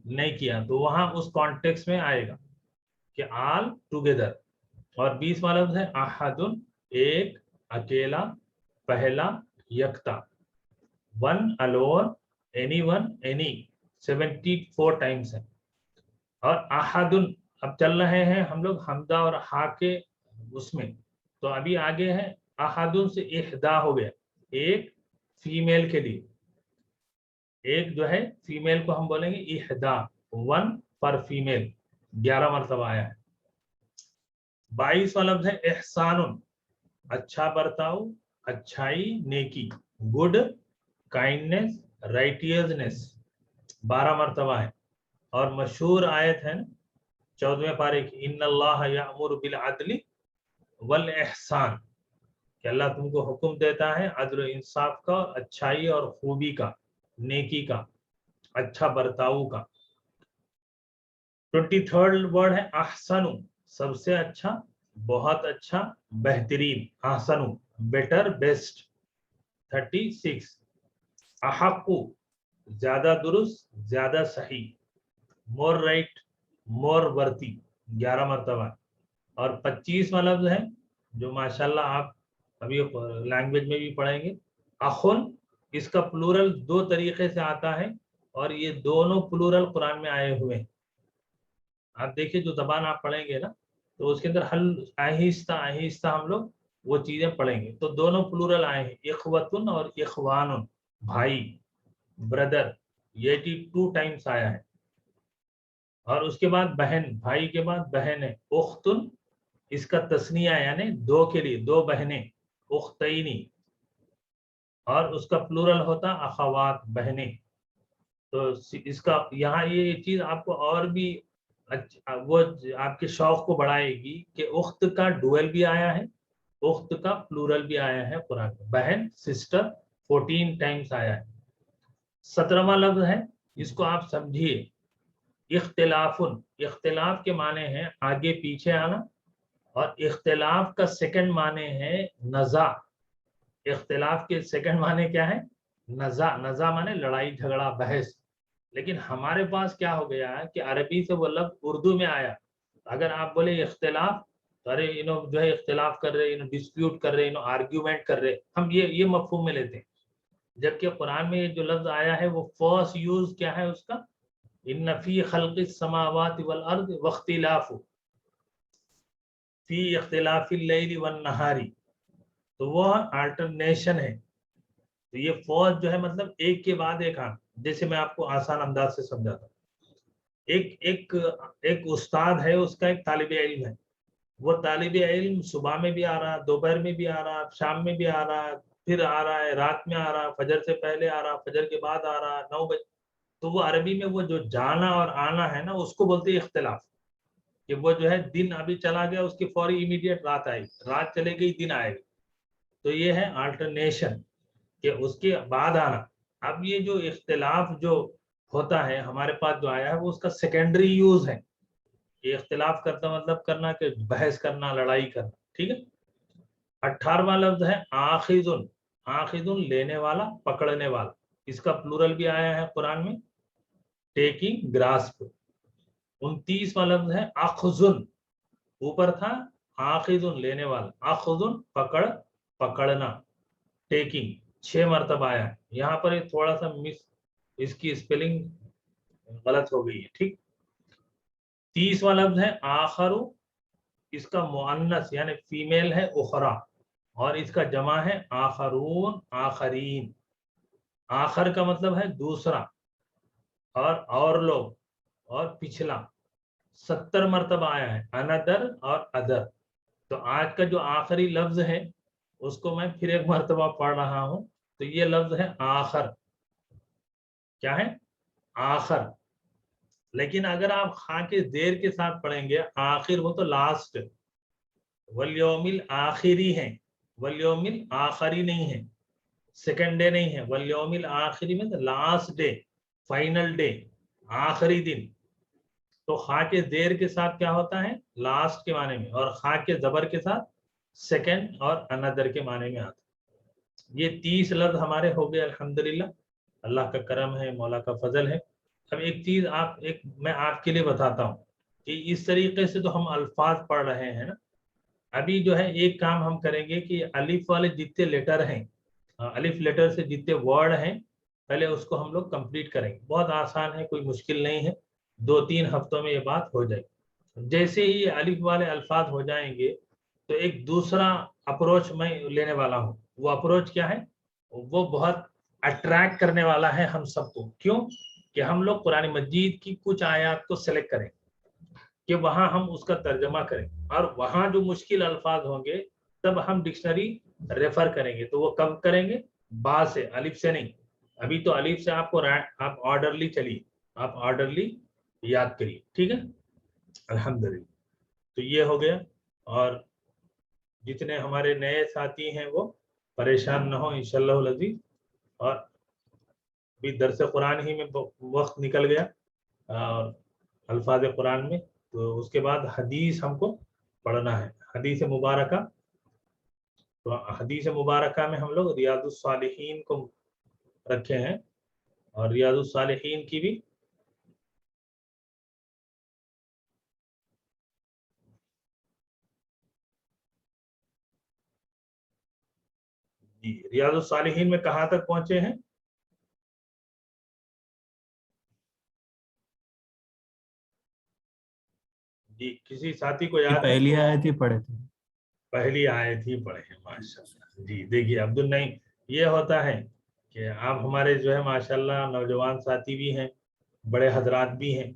नहीं किया। तो वहां उस कॉन्टेक्स्ट में आएगा कि ऑल टुगेदर। और 20वां लफ्ज है अहदुन, एक, अकेला, पहला, यकता, one, alone, anyone, any 74 times है। और अहदुन, अब चल रहे हैं हम लोग हमदा और हा के उसमें, तो अभी आगे है अहदुन से इहदा हो गया, एक फीमेल के लिए। एक जो है फीमेल को हम बोलेंगे इहदा, वन पर फीमेल, 11 मरतबा आया है। 22वां लफ्ज है एहसानुन, अच्छा बर्ताव, अच्छाई, नेकी, गुड, काइंडनेस, राइटियसनेस, 12 मरतबा है। और मशहूर आयत है 14वें पारे की, इन्नल्लाह यामुरु बिल अदली वल एहसान, कि अल्लाह तुमको हुक्म देता है अदल इंसाफ का, अच्छाई और खूबी का, नेकी का, अच्छा बर्ताव का। 23rd वर्ड है अहसनु, सबसे अच्छा, बहुत अच्छा, बेहतरीन, ahsanu better, best। 36 अहक्कु ज्यादा दुरुस्त, ज्यादा सही, मोर राइट, मोर वर्ती 11 मरतबा। और 25वां लफ्ज है जो माशाल्लाह आप अभी लैंग्वेज में भी पढ़ेंगे, अखुन। इसका प्लूरल दो तरीके से आता है और ये दोनों प्लूरल कुरान में आए हुए हैं। आप देखिए जो जबान आप पढ़ेंगे ना तो उसके अंदर हल आहिस्ता आहिस्ता हम लोग वो चीजें पढ़ेंगे। तो दोनों प्लूरल आए हैं, इखवतुन और इखवानुन, भाई, ब्रदर, ये 82 टाइम्स आया है। और उसके बाद बहन, भाई के बाद बहन है, उख्तुन, इसका तस्निया यानी दो के लिए, दो बहनें, उख्तैनी। और उसका प्लूरल होता अखवात, बहनें। तो इसका यहाँ ये चीज आपको और भी वो आपके शौक को बढ़ाएगी कि उख्त का डुअल भी आया है, उख्त का प्लूरल भी आया है कुरान में। बहन, सिस्टर 14 टाइम्स आया है। 17वां लफ्ज है, इसको आप समझिए, इख्तिलाफुन। इख्तिलाफ के माने हैं आगे पीछे आना, और इख्तिलाफ का सेकंड माने है नजा। इख्तिलाफ के सेकंड माने क्या है? नजा। नजा माने लड़ाई झगड़ा बहस। लेकिन हमारे पास क्या हो गया है कि अरबी से वो लफ्ज उर्दू में आया। अगर आप बोले इख्तिलाफ तो अरे जो है इख्तिलाफ कर रहे, डिस्प्यूट कर रहे, आर्ग्यूमेंट कर रहे, हम ये मफहूम में लेते हैं। जबकि कुरान में ये जो लफ्ज आया है वो फर्स्ट यूज क्या है उसका? इन्न फी खल्क़िस समावाति वल अर्द वख्तिलाफु फी इख्तिलाफिल लैली वन नहारी। तो वो अल्टरनेशन है। तो ये फौज जो है मतलब एक के बाद एक आना। जैसे मैं आपको आसान अंदाज से समझाता हूँ। एक उस्ताद है, उसका एक तालिब इल्म है। वो तालिब इल्म सुबह में भी आ रहा, दोपहर में भी आ रहा, शाम में भी आ रहा, फिर आ रहा है रात में आ रहा, फजर से पहले आ रहा, फजर के बाद आ रहा, 9 बजे। तो वो अरबी में वो जो जाना और आना है ना, उसको बोलते हैं इख्तिलाफ। कि वो जो है दिन अभी चला गया, उसकी फौरी इमीडिएट रात आएगी, रात चले गई दिन आएगी। तो ये है अल्टरनेशन, कि उसके बाद आना। अब ये जो इख्तिलाफ जो होता है हमारे पास जो आया है वो उसका सेकेंडरी यूज है। ये इख्तिलाफ करता मतलब करना कि बहस करना, लड़ाई करना। ठीक है। 18वां लफ्ज है आखिजुन। आखिजुन लेने वाला, पकड़ने वाला। इसका प्लूरल भी आया है कुरान में, टेकिंग, ग्रास्प। 29वां लफ्ज है अखजुन। ऊपर था आखिजुन लेने वाला, अखजुन पकड़, पकड़ना, टेकिंग 6 मरतबा आया है। यहाँ पर थोड़ा सा इसकी स्पेलिंग गलत हो गई है। ठीक। 30वां लफ्ज है आखरु। इसका मुअन्नस यानी फीमेल है उखरा, और इसका जमा है आखरून, आखरीन। आखर का मतलब है दूसरा, और लोग, और पिछला। 70 मरतबा आया है अनदर और अदर। तो आज का जो आखिरी लफ्ज है उसको मैं फिर एक मरतबा पढ़ रहा हूं। तो ये लफ्ज है आखर। क्या है? आखर। लेकिन अगर आप खा के देर के साथ पढ़ेंगे, आखिर हो तो लास्ट। वल्यौमिल आखिरी है, वल्यौमिल आखिरी नहीं है, सेकंड डे नहीं है। वल्यौमिल आखिरी में लास्ट डे, फाइनल डे, आखिरी दिन। तो खा के देर के साथ क्या होता है? लास्ट के माने में। और खा के जबर के साथ सेकंड और अनदर के माने में आता है। ये 30 लफ्ज हमारे हो गए अल्हम्दुलिल्लाह। अल्लाह का करम है, मौला का फजल है। अब एक चीज मैं आपके लिए बताता हूँ कि इस तरीके से तो हम अल्फाज पढ़ रहे हैं ना। अभी जो है एक काम हम करेंगे कि अलिफ वाले जितने लेटर हैं, अलिफ लेटर से जितने वर्ड हैं, पहले उसको हम लोग कंप्लीट करेंगे। बहुत आसान है, कोई मुश्किल नहीं है। 2-3 हफ्तों में ये बात हो जाएगी। जैसे ही अलिफ वाले अल्फाज हो जाएंगे तो एक दूसरा अप्रोच मैं लेने वाला हूँ। वो अप्रोच क्या है? वो बहुत अट्रैक्ट करने वाला है हम सबको। क्यों? कि हम लोग कुरान मजीद की कुछ आयत को सेलेक्ट करें कि वहां हम उसका तर्जमा करें, और वहां जो मुश्किल अल्फाज होंगे तब हम डिक्शनरी रेफर करेंगे। तो वो कब करेंगे? बा से, अलिफ से नहीं। अभी तो अलिफ से आपको आप ऑर्डरली चलिए, आप ऑर्डरली याद करिए। ठीक है। अल्हम्दुलिल्लाह। तो ये हो गया। और जितने हमारे नए साथी हैं वो परेशान न हो इंशाअल्लाह अज़ीज़। और अभी दरस कुरान ही में वक्त निकल गया और अल्फाज कुरान में, तो उसके बाद हदीस हमको पढ़ना है। حدیث مبارکہ، تو حدیث مبارکہ میں ہم لوگ ریاض الصالحین کو رکھے ہیں، اور ریاض الصالحین کی بھی ریاض الصالحین میں کہاں تک پہنچے ہیں؟ جی کسی ساتھی کو یاد ہے؟ پہلی آیت ہی پڑھے تھے، پہلی آیت ہی پڑھے ہیں، ماشاءاللہ۔ جی دیکھیے عبد النعیم، یہ ہوتا ہے کہ آپ ہمارے جو ہے ماشاءاللہ نوجوان ساتھی بھی ہیں، بڑے حضرات بھی ہیں،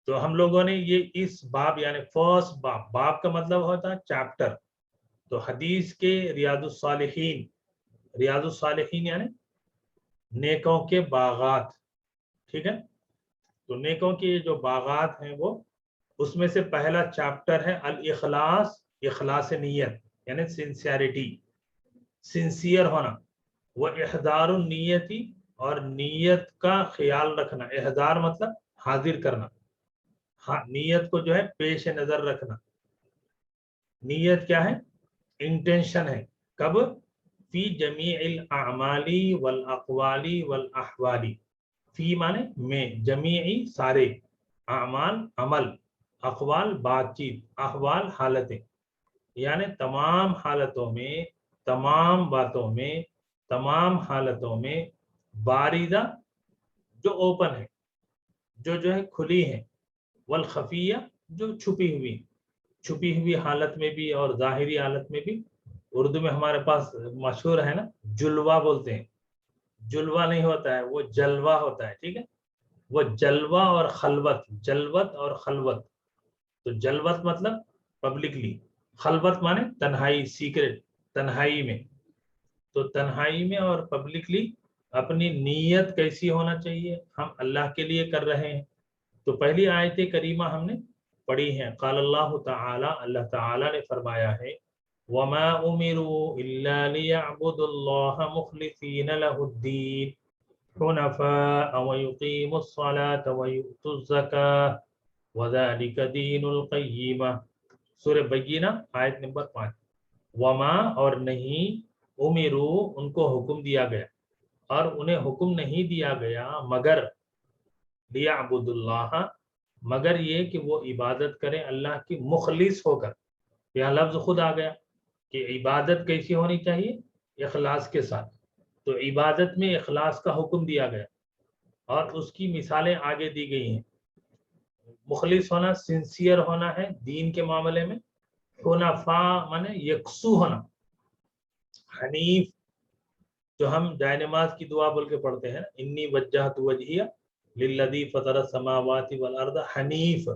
تو ہم لوگوں نے یہ اس باب یعنی فرسٹ باب کا مطلب ہوتا ہے چیپٹر، تو حدیث کے ریاض الصالحین یعنی نیکوں کے باغات، ٹھیک ہے؟ تو نیکوں کے جو باغات ہیں وہ اس میں سے پہلا چیپٹر ہے الاخلاص، اخلاص نیت یعنی سنسیئرٹی، سنسیئر ہونا، وہ احضار النیتی، اور نیت کا خیال رکھنا، احضار مطلب حاضر کرنا، نیت کو جو ہے پیش نظر رکھنا۔ نیت کیا ہے؟ انٹینشن ہے، کب؟ فی جمیع الاعمال والاقوال والاحوال، فی مانے میں، جمیعی سارے، اعمال عمل، اقوال بات چیت، احوال حالتیں، یعنی تمام حالتوں میں، تمام باتوں میں، تمام حالتوں میں، باریدہ جو اوپن ہے، جو ہے کھلی ہے، والخفیہ جو چھپی ہوئی حالت میں بھی اور ظاہری حالت میں بھی۔ اردو میں ہمارے پاس مشہور ہے نا، جلوہ بولتے ہیں، جلوہ نہیں ہوتا ہے، وہ جلوہ ہوتا ہے، ٹھیک ہے؟ وہ جلوہ اور خلوت، جلوت اور خلوت، تو جلوت مطلب پبلکلی، خلوت مانے تنہائی، سیکرٹ، تنہائی میں، تو تنہائی میں اور پبلکلی اپنی نیت کیسی ہونا چاہیے؟ ہم اللہ کے لیے کر رہے ہیں۔ تو پہلی آیت کریمہ ہم نے پڑھی ہے، قال اللہ تعالی، اللہ تعالی نے فرمایا ہے، وَمَا أُمِرُوا إِلَّا لِيَعْبُدُوا اللَّهَ مُخْلِصِينَ لَهُ الدِّينَ حُنَفَاءَ وَيُقِيمُوا الصَّلَاةَ وَيُؤْتُوا الزَّكَاةَ وَذَلِكَ دِينُ الْقَيِّمَةِ، سورہ بینہ آیت نمبر 5۔ وما، اور نہیں، امروا، ان کو حکم دیا گیا، اور انہیں حکم نہیں دیا گیا مگر لیعبد اللہ، مگر یہ کہ وہ عبادت کریں اللہ کی مخلص ہو کر۔ یہاں لفظ خود آ گیا کہ عبادت کیسی ہونی چاہیے؟ اخلاص کے ساتھ، تو عبادت میں اخلاص کا حکم دیا گیا، اور اس کی مثالیں آگے دی گئی ہیں۔ مخلص ہونا، سنسیئر ہونا ہے دین کے معاملے میں، حنفاء مانے یکسو ہونا، حنیف جو ہم جائے نماز کی دعا بول کے پڑھتے ہیں، انی وجہت وجہیہ للذی فطر السماوات والارض حنیف،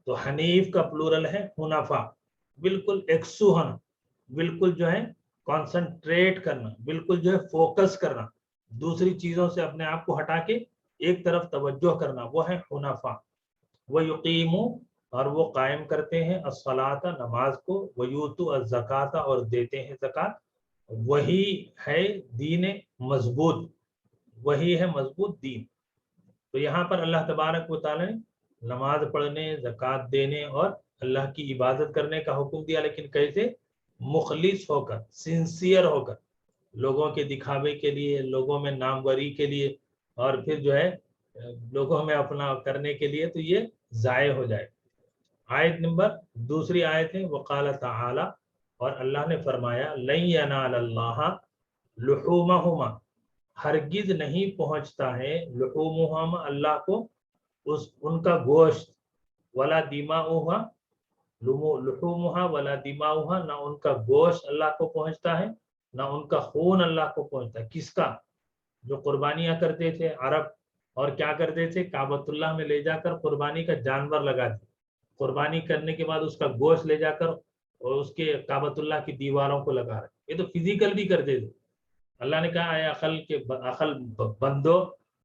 تو حنیف کا پلورل ہے حنفاء، بالکل یکسو ہونا، بالکل جو ہے کانسنٹریٹ کرنا، بالکل جو ہے فوکس کرنا، دوسری چیزوں سے اپنے آپ کو ہٹا کے ایک طرف توجہ کرنا، وہ ہے حنفاء۔ وَيُقِيمُوا، اور وہ قائم کرتے ہیں، الصلاۃ، نماز کو، وَيُؤْتُوا الزَّكَاةَ، اور دیتے ہیں زکوٰۃ، وہی ہے دین مضبوط، وہی ہے مضبوط دین۔ تو یہاں پر اللہ تبارک و تعالی نے نماز پڑھنے، زکوٰۃ دینے اور اللہ کی عبادت کرنے کا حکم دیا، لیکن کیسے؟ مخلص ہو کر، سنسیئر ہو کر، لوگوں کے دکھاوے کے لیے، لوگوں میں ناموری کے لیے، اور پھر جو ہے لوگوں میں اپنا کرنے کے لیے، تو یہ ضائع ہو جائے۔ آیت نمبر دوسری آیت ہے، وقال تعالی، اور اللہ نے فرمایا، لن ینال اللہ لحومہما، ہرگز نہیں پہنچتا ہے، لحومہما اللہ کو ان کا گوشت، ولا دماؤہا، لحومہا ولا دماؤہا، نہ ان کا گوشت اللہ کو پہنچتا ہے، نہ ان کا خون اللہ کو پہنچتا ہے۔ کس کا؟ جو قربانیاں کرتے تھے عرب، اور کیا کرتے تھے؟ کعبۃ اللہ میں لے جا کر قربانی کا جانور لگا دیا، قربانی کرنے کے بعد اس کا گوشت لے جا کر اور اس کے کعبۃ اللہ کی دیواروں کو لگا رہے، یہ تو فزیکل بھی کرتے تھے۔ اللہ نے کہا، اے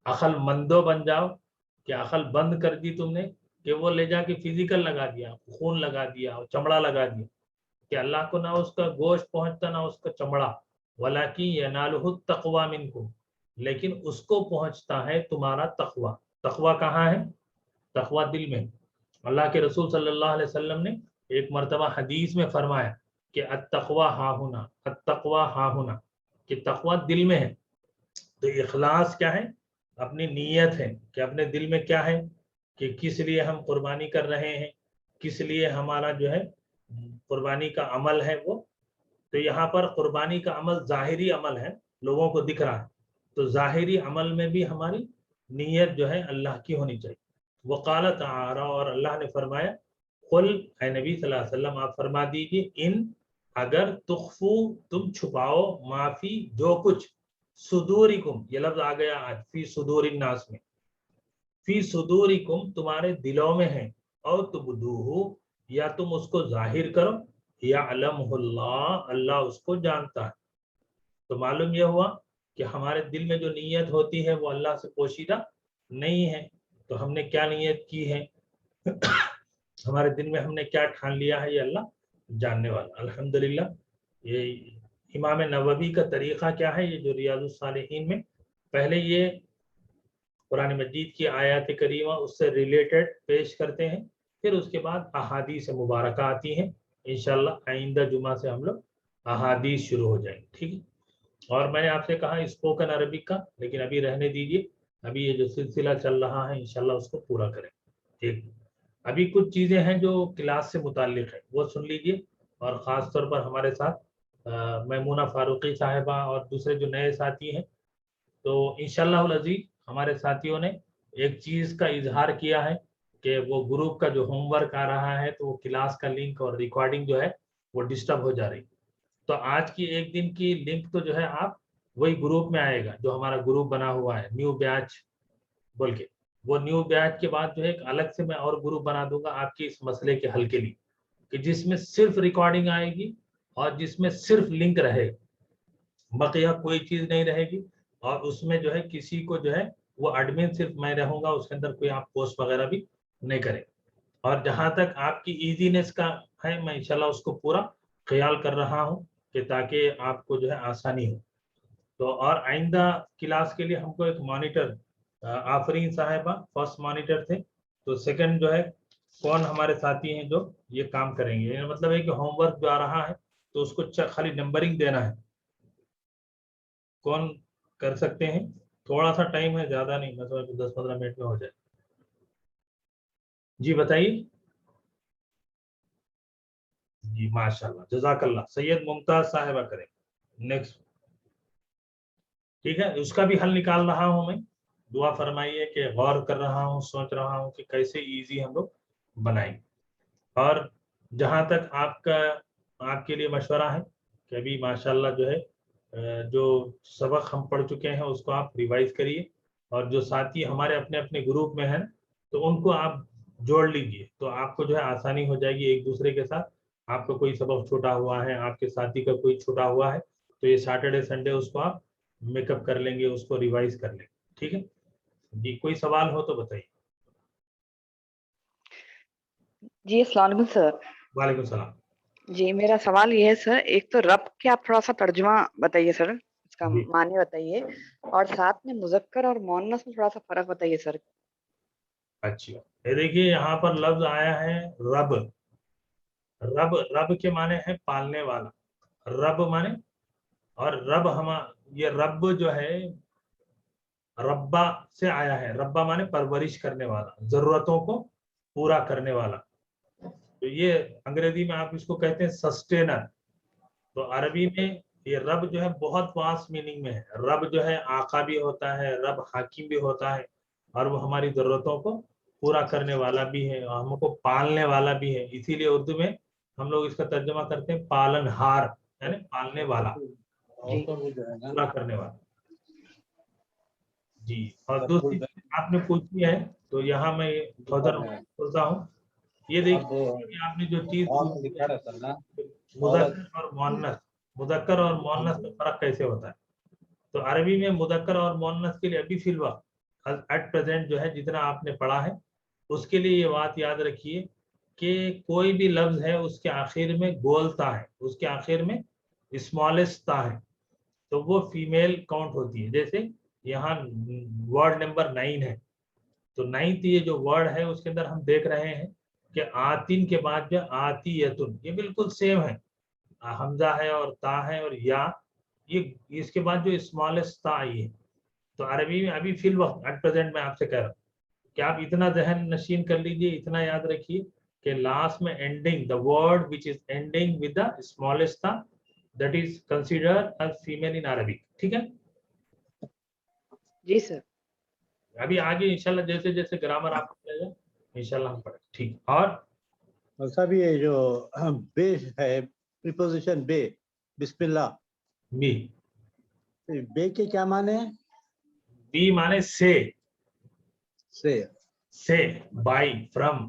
عقل مندو بن جاؤ، کہ عقل بند کر دی تم نے، کہ وہ لے جا کے فزیکل لگا دیا، خون لگا دیا، چمڑا لگا دیا، کہ اللہ کو نہ اس کا گوشت پہنچتا نہ اس کا چمڑا، وَلَكِنْ يَنَالُهُ التَّقْوَى مِنْكُمْ، لیکن اس کو پہنچتا ہے تمہارا تقوی۔ تقوی کہاں ہے؟ تقوی دل میں، اللہ के रसूल सल्लल्लाहु अलैहि वसल्लम ने एक मरतबा हदीस में फरमाया कि अत्तक़वा हाहुना, अत्तक़वा हाहुना, कि तक़वा दिल में है। तो इखलास क्या है? अपनी नीयत है कि अपने दिल में क्या है कि किस लिए हम कुर्बानी कर रहे हैं, किस लिए हमारा जो है कुर्बानी का अमल है वो। तो यहाँ पर कुर्बानी का अमल ज़ाहिरी अमल है, लोगों को दिख रहा है, तो ज़ाहिरी अमल में भी हमारी नीयत जो है अल्लाह की होनी चाहिए। वक़ाल तआला, और अल्लाह ने फरमाया, कुल ऐ नबी सल्लल्लाहु अलैहि वसल्लम आप फरमा दीजिए, इन अगर तुख्फू तुम छुपाओ, माफी जो कुछ, सुदूरिकुम, ये लफ्ज आ गया आज फी सुदूरिन नास में, फी सुदूरिकुम तुम्हारे दिलों में है, और तुबदूहु या तुम उसको जाहिर करो, या अलमहुल्लाह अल्लाह उसको जानता है। तो मालूम यह हुआ कि हमारे दिल में जो नीयत होती है वो अल्लाह से पोशीदा नहीं है। तो हमने क्या नीयत की है, हमारे दिल में हमने क्या ठान लिया है, ये अल्लाह जानने वाला। अल्हम्दुलिल्लाह, ये इमाम नववी का तरीक़ा क्या है, ये जो रियाजुस सालिहीन में पहले ये कुरान मजीद की आयत करीमा उससे रिलेटेड पेश करते हैं, फिर उसके बाद अहादीस मुबारक आती हैं। इंशाल्लाह आइंदा जुमा से हम लोग अहादीस शुरू हो जाएंगे, ठीक है। और मैंने आपसे कहा स्पोकन अरबिक का, लेकिन अभी रहने दीजिए, अभी ये जो सिलसिला चल रहा है इंशाल्लाह उसको पूरा करें। ठीक, अभी कुछ चीज़ें हैं जो क्लास से मुताल्लिक है, वो सुन लीजिए। और ख़ास तौर पर हमारे साथ मैमूना फारूकी साहिबा और दूसरे जो नए साथी हैं, तो इंशाल्लाह अज़ीज़ हमारे साथियों ने एक चीज़ का इजहार किया है कि वो ग्रुप का जो होमवर्क आ रहा है, तो वो क्लास का लिंक और रिकॉर्डिंग जो है वो डिस्टर्ब हो जा रही। तो आज की एक दिन की लिंक तो जो है आप वही ग्रुप में आएगा जो हमारा ग्रुप बना हुआ है न्यू बैच बोल के। वो न्यू बैच के बाद जो है एक अलग से मैं और ग्रुप बना दूंगा आपके इस मसले के हल के लिए, कि जिसमें सिर्फ रिकॉर्डिंग आएगी और जिसमें सिर्फ लिंक रहेगा, बकिया कोई चीज़ नहीं रहेगी। और उसमें जो है किसी को जो है वो एडमिन सिर्फ मैं रहूंगा, उसके अंदर कोई आप पोस्ट वगैरह भी नहीं करें। और जहां तक आपकी इजीनेस का है, मैं इंशाल्लाह उसको पूरा ख्याल कर रहा हूं कि ताकि आपको जो है आसानी हो। तो और आइंदा क्लास के लिए हमको एक मॉनिटर, आफरीन साहिबा फर्स्ट मॉनिटर थे, तो सेकंड जो है कौन हमारे साथी हैं जो ये काम करेंगे, ये मतलब है कि होमवर्क जो आ रहा है तो उसको खाली नंबरिंग देना है, कौन कर सकते हैं। थोड़ा सा टाइम है, ज्यादा नहीं, मतलब 10-15 मिनट में हो जाए। जी बताइए। जी माशाल्लाह, जज़ाकल्लाह। सैयद मुमताज साहिबा करें नेक्स्ट, ठीक है। उसका भी हल निकाल रहा हूं मैं, दुआ फरमाइए कि गौर कर रहा हूं, सोच रहा हूं कि कैसे इजी हम लोग बनाएंगे। और जहां तक आपका आपके लिए मशवरा है कि अभी माशाल्लाह जो है जो सबक हम पढ़ चुके हैं उसको आप रिवाइज करिए, और जो साथी हमारे अपने अपने ग्रुप में हैं तो उनको आप जोड़ लीजिए, तो आपको जो है आसानी हो जाएगी एक दूसरे के साथ। आपका कोई सबक छूटा हुआ है, आपके साथी का कोई छूटा हुआ है, तो ये सैटरडे संडे उसको आप मेकअप कर लेंगे, उसको रिवाइज कर लेंगे, ठीक है जी। कोई सवाल हो तो बताइए। जी अस्सलाम वालेकुम सर। वालेकुम सलाम। जी मेरा सवाल ये है सर, एक तो रब के आप थोड़ा सा तर्जुमा बताइए सर, इसका जी माने बताइए, और साथ में मुज़क्कर और मुअन्नस में थोड़ा सा फर्क बताइए सर। अच्छा, ये देखिए यहाँ पर लफ्ज आया है रब। रब, रब के माने है पालने वाला, रब माने, और रब हम ये रब जो है रब्बा से आया है, रब्बा माने परवरिश करने वाला, जरूरतों को पूरा करने वाला। तो ये अंग्रेजी में आप इसको कहते हैं सस्टेनर। तो अरबी में ये रब जो है बहुत वास्ट मीनिंग में है। रब जो है आका भी होता है, रब हाकिम भी होता है, और वो हमारी जरूरतों को पूरा करने वाला भी है और हमको पालने वाला भी है। इसीलिए उर्दू में हम लोग इसका तर्जुमा करते हैं पालनहार, यानी पालने वाला, जी पूरा करने वाला जी। और दूसरी चीज आपने पूछी है, तो यहाँ मैं फर्दर बोलता हूँ। ये देखिए आपने जो चीज पूछी है, मुज़क्कर और मुअन्नस, मुज़क्कर और मुअन्नस में फर्क कैसे होता है। तो अरबी में मुज़क्कर और मुअन्नस के लिए अभी फिलहाल एट प्रेजेंट जो है जितना आपने पढ़ा है उसके लिए ये बात याद रखिए कि कोई भी लफ्ज है उसके आखिर में गोलता है, उसके आखिर में स्मॉलेस्ट ता है, तो वो फीमेल काउंट होती है। जैसे यहाँ वर्ड नंबर 9 है, तो 9th ये जो वर्ड है उसके अंदर हम देख रहे हैं کہ آتین کے بعد جو آتیتن یہ بالکل سیم ہے، حمزہ ہے اور تا ہے اور یا، یہ اس کے بعد جو اسمالسٹ تا آئی ہے. تو عربی میں ابھی فی الوقت ایٹ پریزنٹ میں آپ سے کہہ رہا ہوں کہ آپ اتنا ذہن نشین کر لیجئے، اتنا یاد رکھیے کہ لاسٹ میں ending the word which is ending with the smallest تا that is considered as female in Arabic. ٹھیک ہے. جی سر. ابھی آگے انشاءاللہ جیسے جیسے گرامر آپ کو ملے گا انشاءاللہ ہم پڑھیں. ٹھیک. اور صاحب یہ جو بے ہے پریپوزیشن بے، بسم اللہ، بی، بے کے کیا معنی ہیں؟ بی مانے سے، سے بائی، فرام.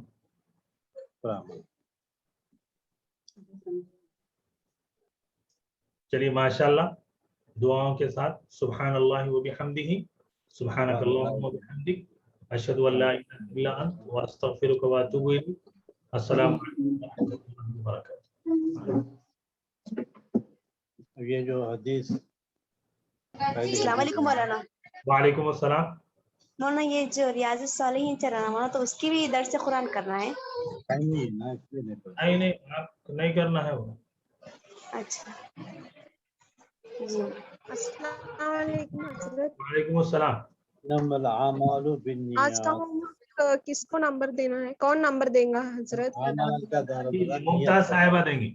چلیے ماشاءاللہ دعاؤں کے ساتھ سبحان اللہ و بحمدہ، سبحانک اللہم و بحمدک، اشہد ان لا الہ الا انت واستغفرک واتوب الیک. السلام علیکم ورحمۃ اللہ وبرکاتہ. یہ جو حدیث، السلام علیکم مولانا. وعلیکم السلام. مولانا یہ جو ریاض الصالحین چل رہا ہے مولانا، تو اس کی بھی درس قرآن کرنا ہے؟ نہیں آپ نہیں کرنا ہے وہ. اچھا جی. السلام علیکم حضرت. وعلیکم السلام. انما الاعمال آج کا بالنیات. ہوم ورک کس کو نمبر دینا ہے؟ کون نمبر دے گا حضرت؟ اعمال کا درجہ ممتاز صاحبہ دیں گی.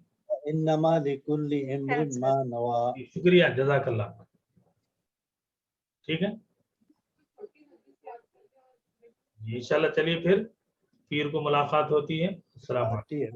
انما لکل امرئ ما نوى. شکریہ، جزاک اللہ. ٹھیک ہے انشاءاللہ. چلیے پھر پیر کو ملاقات ہوتی ہے. السلام علیکم.